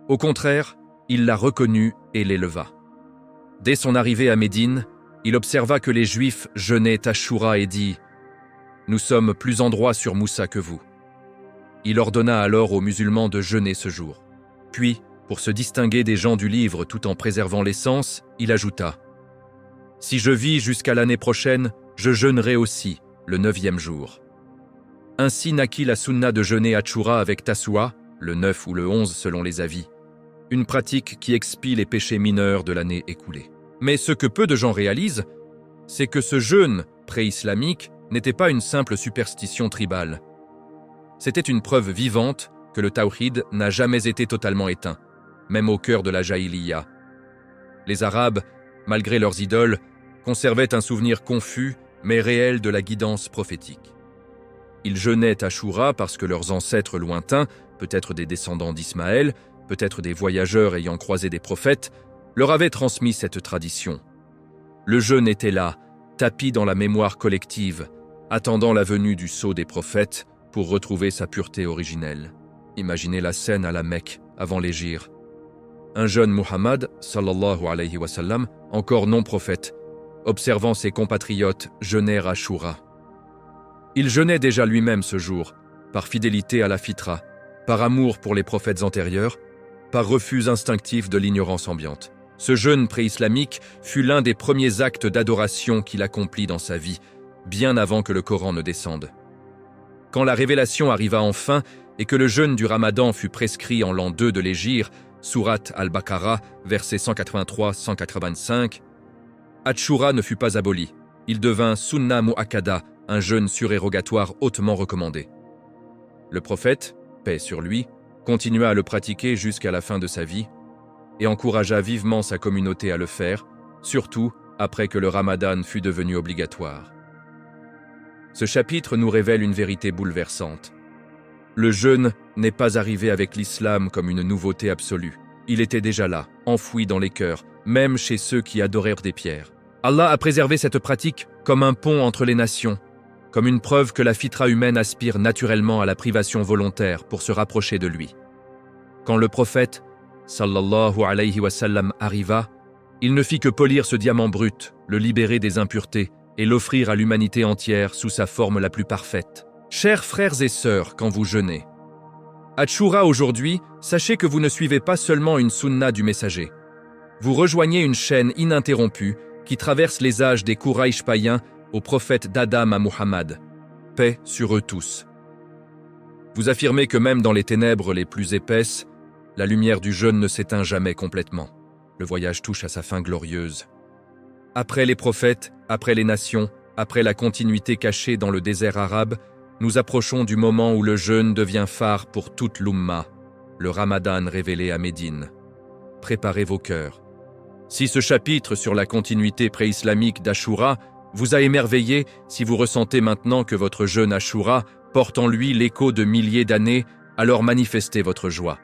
Speaker 1: Au contraire, il la reconnut et l'éleva. Dès son arrivée à Médine, il observa que les Juifs jeûnaient Ashura et dit « Nous sommes plus en droit sur Moussa que vous ». Il ordonna alors aux musulmans de jeûner ce jour. Puis, pour se distinguer des gens du livre tout en préservant l'essence, il ajouta « Si je vis jusqu'à l'année prochaine, je jeûnerai aussi, le 9e jour ». Ainsi naquit la sunna de jeûner Ashura avec Tassoua, le 9 ou le 11 selon les avis, une pratique qui expie les péchés mineurs de l'année écoulée. Mais ce que peu de gens réalisent, c'est que ce jeûne pré-islamique n'était pas une simple superstition tribale. C'était une preuve vivante que le tawhid n'a jamais été totalement éteint, même au cœur de la jahiliya. Les Arabes, malgré leurs idoles, conservaient un souvenir confus mais réel de la guidance prophétique. Ils jeûnaient Ashura parce que leurs ancêtres lointains, peut-être des descendants d'Ismaël, peut-être des voyageurs ayant croisé des prophètes, leur avaient transmis cette tradition. Le jeûne était là, tapi dans la mémoire collective, attendant la venue du sceau des prophètes pour retrouver sa pureté originelle. Imaginez la scène à la Mecque, avant l'hégire. Un jeune Muhammad, sallallahu alayhi wa sallam, encore non prophète, observant ses compatriotes jeûner Ashura. Il jeûnait déjà lui-même ce jour, par fidélité à la fitra, par amour pour les prophètes antérieurs, par refus instinctif de l'ignorance ambiante. Ce jeûne pré-islamique fut l'un des premiers actes d'adoration qu'il accomplit dans sa vie, bien avant que le Coran ne descende. Quand la révélation arriva enfin et que le jeûne du Ramadan fut prescrit en l'an 2 de l'hégire, sourate Al-Baqarah, versets 183-185, Ashura ne fut pas aboli. Il devint sunna mu'akkada, un jeûne surérogatoire hautement recommandé. Le prophète, paix sur lui, continua à le pratiquer jusqu'à la fin de sa vie et encouragea vivement sa communauté à le faire, surtout après que le Ramadan fut devenu obligatoire. Ce chapitre nous révèle une vérité bouleversante. Le jeûne n'est pas arrivé avec l'islam comme une nouveauté absolue. Il était déjà là, enfoui dans les cœurs, même chez ceux qui adorèrent des pierres. Allah a préservé cette pratique comme un pont entre les nations, comme une preuve que la fitra humaine aspire naturellement à la privation volontaire pour se rapprocher de lui. Quand le prophète, sallallahu alayhi wa sallam, arriva, Il ne fit que polir ce diamant brut, le libérer des impuretés et l'offrir à l'humanité entière sous sa forme la plus parfaite. Chers frères et sœurs, quand vous jeûnez, Ashura aujourd'hui, sachez que vous ne suivez pas seulement une sunna du messager. Vous rejoignez une chaîne ininterrompue qui traverse les âges des Quraïsh païens au prophète d'Adam à Muhammad. Paix sur eux tous. Vous affirmez que même dans les ténèbres les plus épaisses, la lumière du jeûne ne s'éteint jamais complètement. Le voyage touche à sa fin glorieuse. Après les prophètes, après les nations, après la continuité cachée dans le désert arabe, nous approchons du moment où le jeûne devient phare pour toute l'Umma, le Ramadan révélé à Médine. Préparez vos cœurs. Si ce chapitre sur la continuité pré-islamique d'Ashura vous a émerveillé, si vous ressentez maintenant que votre jeûne Ashura porte en lui l'écho de milliers d'années, alors manifestez votre joie.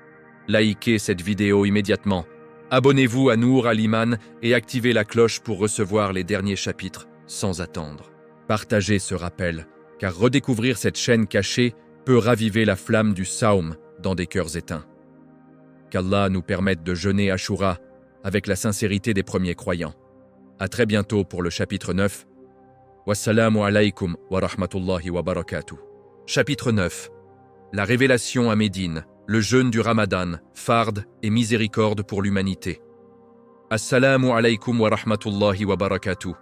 Speaker 1: Likez cette vidéo immédiatement. Abonnez-vous à Nour al-Iman et activez la cloche pour recevoir les derniers chapitres sans attendre. Partagez ce rappel, car redécouvrir cette chaîne cachée peut raviver la flamme du Saum dans des cœurs éteints. Qu'Allah nous permette de jeûner Ashura avec la sincérité des premiers croyants. À très bientôt pour le chapitre 9. Wassalamu alaykum wa rahmatullahi wa barakatuh. Chapitre 9. La révélation à Médine, le jeûne du Ramadan, farde et miséricorde pour l'humanité. Assalamu alaykum wa rahmatullahi wa barakatuh.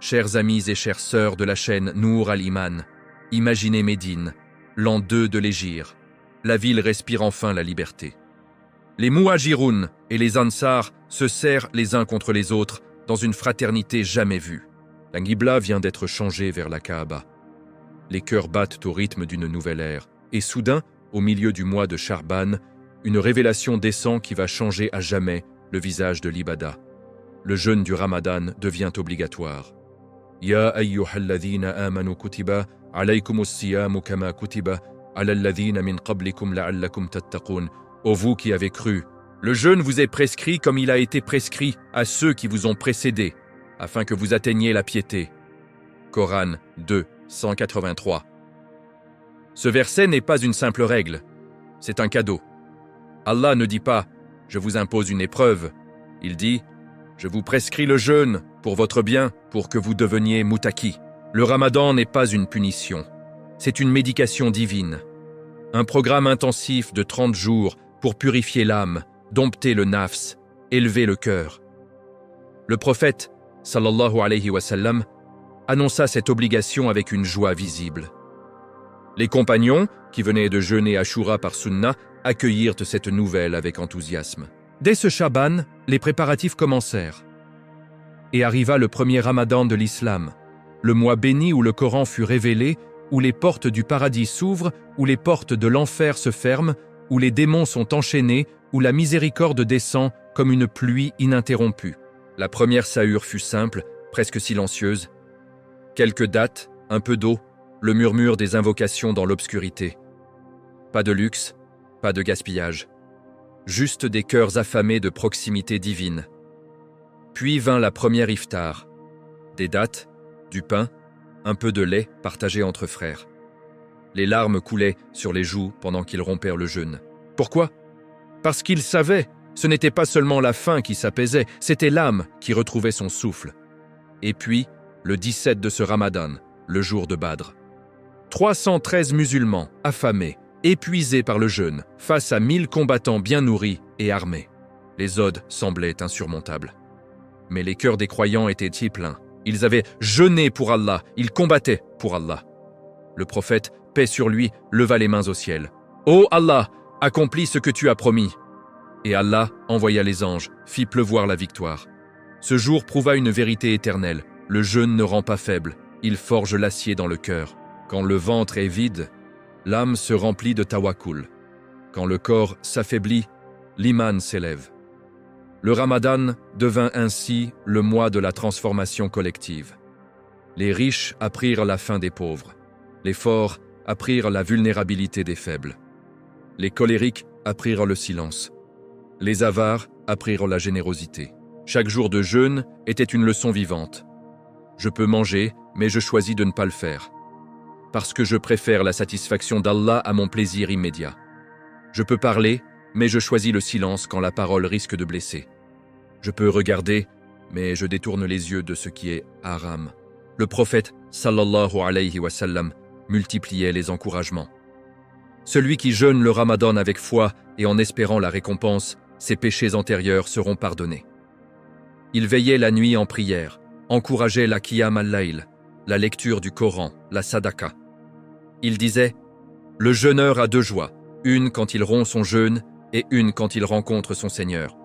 Speaker 1: Chers amis et chères sœurs de la chaîne Nour al-Iman, imaginez Médine, l'an 2 de l'Hégire. La ville respire enfin la liberté. Les Muhajiroun et les Ansar se serrent les uns contre les autres dans une fraternité jamais vue. La Qibla vient d'être changée vers la Kaaba. Les cœurs battent au rythme d'une nouvelle ère. Et soudain, au milieu du mois de Charban, une révélation descend qui va changer à jamais le visage de l'Ibada. Le jeûne du Ramadan devient obligatoire. Ya ayyuhalladhina amanu kutiba alaykumus siyamu kama kutiba ala alladhina min qablikum la'allakum tattaqun. Ô vous qui avez cru, le jeûne vous est prescrit comme il a été prescrit à ceux qui vous ont précédés, afin que vous atteigniez la piété. Coran 2, 183. Ce verset n'est pas une simple règle, c'est un cadeau. Allah ne dit pas « Je vous impose une épreuve », il dit « Je vous prescris le jeûne pour votre bien, pour que vous deveniez moutaki ». Le Ramadan n'est pas une punition, c'est une médication divine. Un programme intensif de 30 jours pour purifier l'âme, dompter le nafs, élever le cœur. Le prophète, sallallahu alayhi wa sallam, annonça cette obligation avec une joie visible. Les compagnons, qui venaient de jeûner Ashura par Sunna, accueillirent cette nouvelle avec enthousiasme. Dès ce Chaban, les préparatifs commencèrent. Et arriva le premier Ramadan de l'islam, le mois béni où le Coran fut révélé, où les portes du paradis s'ouvrent, où les portes de l'enfer se ferment, où les démons sont enchaînés, où la miséricorde descend comme une pluie ininterrompue. La première sahur fut simple, presque silencieuse. Quelques dattes, un peu d'eau, le murmure des invocations dans l'obscurité. Pas de luxe, pas de gaspillage. Juste des cœurs affamés de proximité divine. Puis vint la première iftar. Des dattes, du pain, un peu de lait partagé entre frères. Les larmes coulaient sur les joues pendant qu'ils rompèrent le jeûne. Pourquoi? Parce qu'ils savaient, ce n'était pas seulement la faim qui s'apaisait, c'était l'âme qui retrouvait son souffle. Et puis, le 17 de ce Ramadan, le jour de Badr. 313 musulmans, affamés, épuisés par le jeûne, face à 1000 combattants bien nourris et armés. Les odes semblaient insurmontables. Mais les cœurs des croyants étaient pleins. Ils avaient jeûné pour Allah, ils combattaient pour Allah. Le prophète, paix sur lui, leva les mains au ciel. « Ô Allah, accomplis ce que tu as promis !» Et Allah envoya les anges, fit pleuvoir la victoire. Ce jour prouva une vérité éternelle. Le jeûne ne rend pas faible, il forge l'acier dans le cœur. Quand le ventre est vide, l'âme se remplit de tawakkul. Quand le corps s'affaiblit, l'iman s'élève. Le Ramadan devint ainsi le mois de la transformation collective. Les riches apprirent la faim des pauvres. Les forts apprirent la vulnérabilité des faibles. Les colériques apprirent le silence. Les avares apprirent la générosité. Chaque jour de jeûne était une leçon vivante. Je peux manger, mais je choisis de ne pas le faire. Parce que je préfère la satisfaction d'Allah à mon plaisir immédiat. Je peux parler, mais je choisis le silence quand la parole risque de blesser. Je peux regarder, mais je détourne les yeux de ce qui est haram. Le prophète, sallallahu alayhi wa sallam, multipliait les encouragements. Celui qui jeûne le Ramadan avec foi et en espérant la récompense, ses péchés antérieurs seront pardonnés. Il veillait la nuit en prière, encourageait la qiyam al-layl, la lecture du Coran, la sadaqa. Il disait « Le jeûneur a deux joies, une quand il rompt son jeûne et une quand il rencontre son Seigneur. »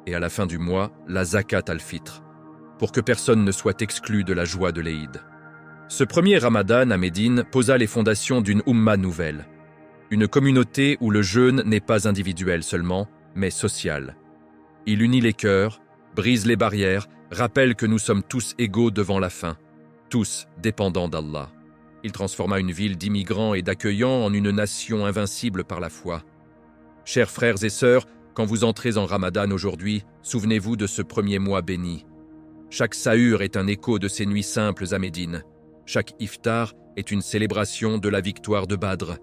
Speaker 1: Et à la fin du mois, la zakat al-fitr, pour que personne ne soit exclu de la joie de l'Eïd. Ce premier Ramadan à Médine posa les fondations d'une Ummah nouvelle, une communauté où le jeûne n'est pas individuel seulement, mais social. Il unit les cœurs, brise les barrières, rappelle que nous sommes tous égaux devant la faim, tous dépendants d'Allah. Il transforma une ville d'immigrants et d'accueillants en une nation invincible par la foi. Chers frères et sœurs, quand vous entrez en Ramadan aujourd'hui, souvenez-vous de ce premier mois béni. Chaque sahur est un écho de ces nuits simples à Médine. Chaque iftar est une célébration de la victoire de Badr.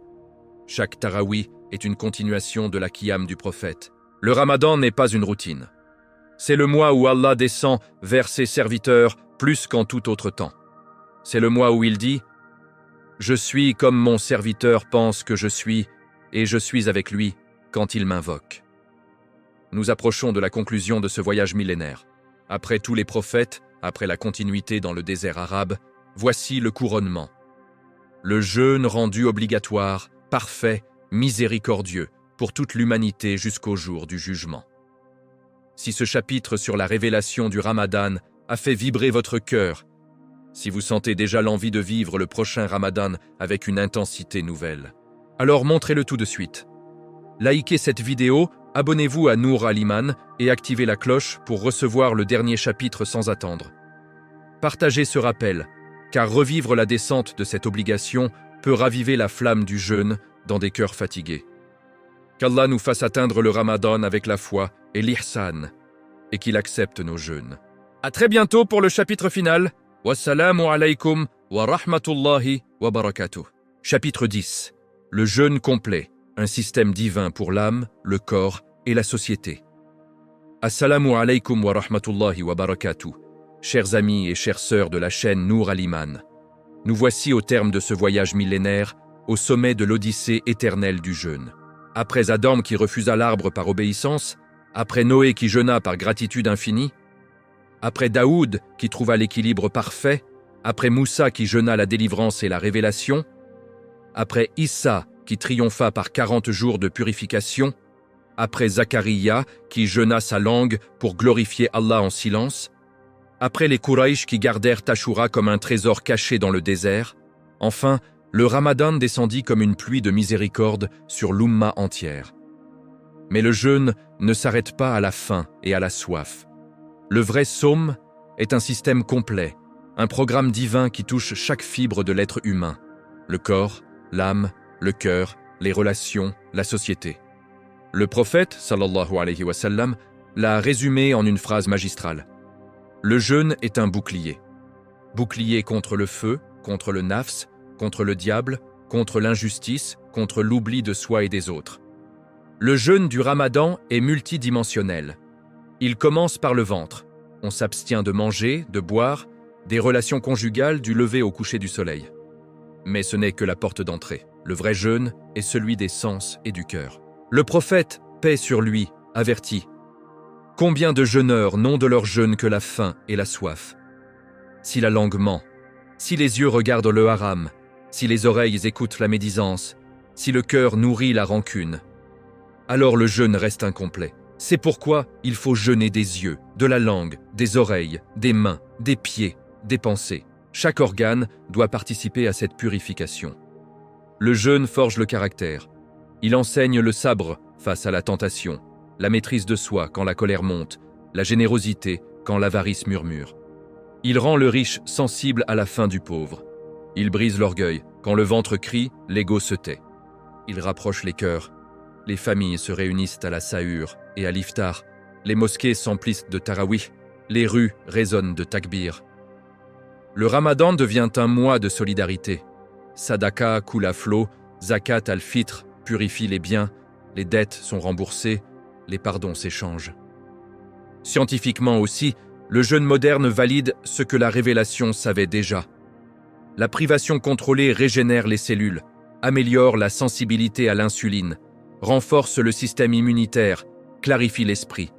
Speaker 1: Chaque tarawih est une continuation de la qiyam du prophète. Le Ramadan n'est pas une routine. C'est le mois où Allah descend vers ses serviteurs plus qu'en tout autre temps. C'est le mois où il dit « Je suis comme mon serviteur pense que je suis, et je suis avec lui quand il m'invoque. » Nous approchons de la conclusion de ce voyage millénaire. Après tous les prophètes, après la continuité dans le désert arabe, voici le couronnement. Le jeûne rendu obligatoire, parfait, miséricordieux, pour toute l'humanité jusqu'au jour du jugement. Si ce chapitre sur la révélation du Ramadan a fait vibrer votre cœur, si vous sentez déjà l'envie de vivre le prochain Ramadan avec une intensité nouvelle, alors montrez-le tout de suite. Likez cette vidéo, abonnez-vous à Nour Al-Iman et activez la cloche pour recevoir le dernier chapitre sans attendre. Partagez ce rappel, car revivre la descente de cette obligation peut raviver la flamme du jeûne dans des cœurs fatigués. Qu'Allah nous fasse atteindre le Ramadan avec la foi et l'ihsan, et qu'il accepte nos jeûnes. À très bientôt pour le chapitre final. Wassalamu alaykum wa rahmatullahi wa barakatuh. Chapitre 10. Le jeûne complet, un système divin pour l'âme, le corps et la société. Assalamu alaykum wa rahmatullahi wa barakatuh. Chers amis et chères sœurs de la chaîne Nour Al-Iman, nous voici au terme de ce voyage millénaire, au sommet de l'odyssée éternelle du jeûne. Après Adam qui refusa l'arbre par obéissance, après Noé qui jeûna par gratitude infinie, après Daoud qui trouva l'équilibre parfait, après Moussa qui jeûna la délivrance et la révélation, après Issa qui triompha par 40 jours de purification, après Zacharia qui jeûna sa langue pour glorifier Allah en silence, après les Quraïsh qui gardèrent Tashura comme un trésor caché dans le désert, enfin, le Ramadan descendit comme une pluie de miséricorde sur l'Ummah entière. Mais le jeûne ne s'arrête pas à la faim et à la soif. Le vrai Sawm est un système complet, un programme divin qui touche chaque fibre de l'être humain, le corps, l'âme, le cœur, les relations, la société. Le prophète, sallallahu alayhi wa sallam, l'a résumé en une phrase magistrale. Le jeûne est un bouclier. Bouclier contre le feu, contre le nafs, contre le diable, contre l'injustice, contre l'oubli de soi et des autres. Le jeûne du Ramadan est multidimensionnel. Il commence par le ventre. On s'abstient de manger, de boire, des relations conjugales du lever au coucher du soleil. Mais ce n'est que la porte d'entrée. Le vrai jeûne est celui des sens et du cœur. Le prophète, paix sur lui, avertit. Combien de jeûneurs n'ont de leur jeûne que la faim et la soif? Si la langue ment, si les yeux regardent le haram, si les oreilles écoutent la médisance, si le cœur nourrit la rancune, alors le jeûne reste incomplet. C'est pourquoi il faut jeûner des yeux, de la langue, des oreilles, des mains, des pieds, des pensées. Chaque organe doit participer à cette purification. Le jeûne forge le caractère. Il enseigne le sabre face à la tentation, la maîtrise de soi quand la colère monte, la générosité quand l'avarice murmure. Il rend le riche sensible à la faim du pauvre. Il brise l'orgueil. Quand le ventre crie, l'ego se tait. Il rapproche les cœurs. Les familles se réunissent à la sahur et à l'iftar. Les mosquées s'emplissent de tarawih. Les rues résonnent de takbir. Le Ramadan devient un mois de solidarité. Sadaqa coule à flot, zakat al-fitr purifie les biens, les dettes sont remboursées, les pardons s'échangent. Scientifiquement aussi, Le jeûne moderne valide ce que la révélation savait déjà. La privation contrôlée régénère les cellules, améliore la sensibilité à l'insuline, renforce le système immunitaire, clarifie l'esprit.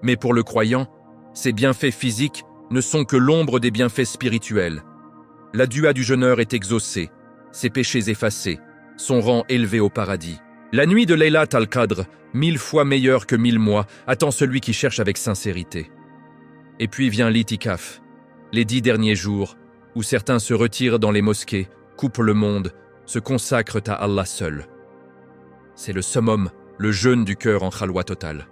Speaker 1: Mais pour le croyant, ces bienfaits physiques ne sont que l'ombre des bienfaits spirituels. La dua du jeûneur est exaucée, ses péchés effacés, son rang élevé au paradis. La nuit de Laylat al-Qadr, 1000 fois meilleure que 1000 mois, attend celui qui cherche avec sincérité. Et puis vient l'itikaf, les 10 derniers jours, où certains se retirent dans les mosquées, coupent le monde, se consacrent à Allah seul. C'est le summum, le jeûne du cœur en khalwa total.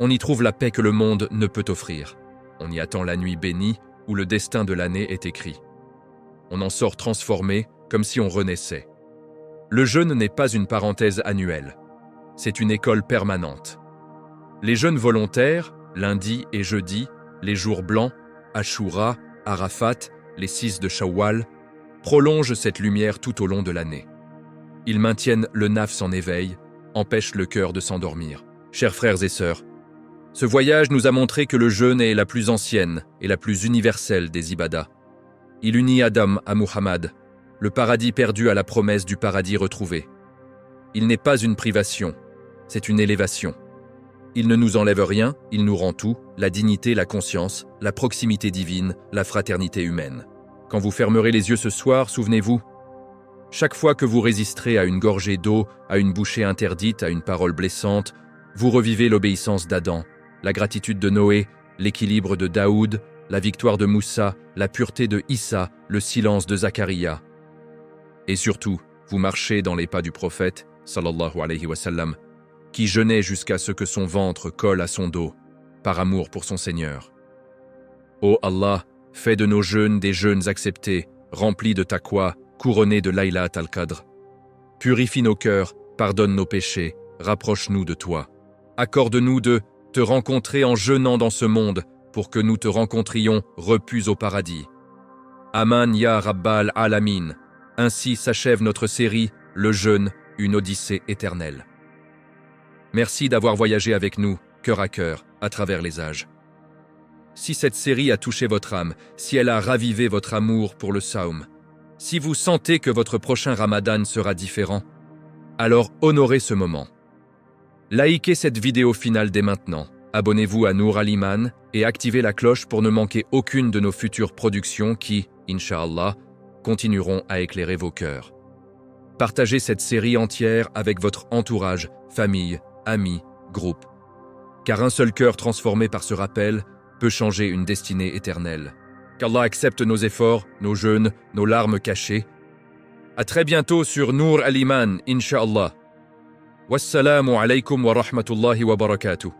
Speaker 1: On y trouve la paix que le monde ne peut offrir. On y attend la nuit bénie, où le destin de l'année est écrit. On en sort transformé, comme si on renaissait. Le jeûne n'est pas une parenthèse annuelle. C'est une école permanente. Les jeûnes volontaires, lundi et jeudi, les jours blancs, Ashura, Arafat, les 6 de Shawwal, prolongent cette lumière tout au long de l'année. Ils maintiennent le nafs en éveil, empêchent le cœur de s'endormir. Chers frères et sœurs, ce voyage nous a montré que le jeûne est la plus ancienne et la plus universelle des ibadas. Il unit Adam à Muhammad, le paradis perdu à la promesse du paradis retrouvé. Il n'est pas une privation, c'est une élévation. Il ne nous enlève rien, il nous rend tout, la dignité, la conscience, la proximité divine, la fraternité humaine. Quand vous fermerez les yeux ce soir, souvenez-vous, chaque fois que vous résisterez à une gorgée d'eau, à une bouchée interdite, à une parole blessante, vous revivez l'obéissance d'Adam, la gratitude de Noé, l'équilibre de Daoud, la victoire de Moussa, la pureté de Issa, le silence de Zacharia. Et surtout, vous marchez dans les pas du prophète, sallallahu alayhi wa sallam, qui jeûnait jusqu'à ce que son ventre colle à son dos, par amour pour son Seigneur. Ô Allah, fais de nos jeûnes des jeûnes acceptés, remplis de taqwa, couronnés de Laylat al-Qadr. Purifie nos cœurs, pardonne nos péchés, rapproche-nous de toi. Accorde-nous de te rencontrer en jeûnant dans ce monde, pour que nous te rencontrions repus au paradis. Aman ya Rabbal Alamin. Ainsi s'achève notre série, le jeûne, une odyssée éternelle. Merci d'avoir voyagé avec nous, cœur à cœur, à travers les âges. Si cette série a touché votre âme, si elle a ravivé votre amour pour le Saum, si vous sentez que votre prochain Ramadan sera différent, alors honorez ce moment. Likez cette vidéo finale dès maintenant, abonnez-vous à Nour Al-Iman et activez la cloche pour ne manquer aucune de nos futures productions qui, Inch'Allah, continueront à éclairer vos cœurs. Partagez cette série entière avec votre entourage, famille, amis, groupe. Car un seul cœur transformé par ce rappel peut changer une destinée éternelle. Qu'Allah accepte nos efforts, nos jeûnes, nos larmes cachées. À très bientôt sur Nour Al-Iman, Inch'Allah. Wassalamu alaykum wa rahmatullahi wa barakatuh.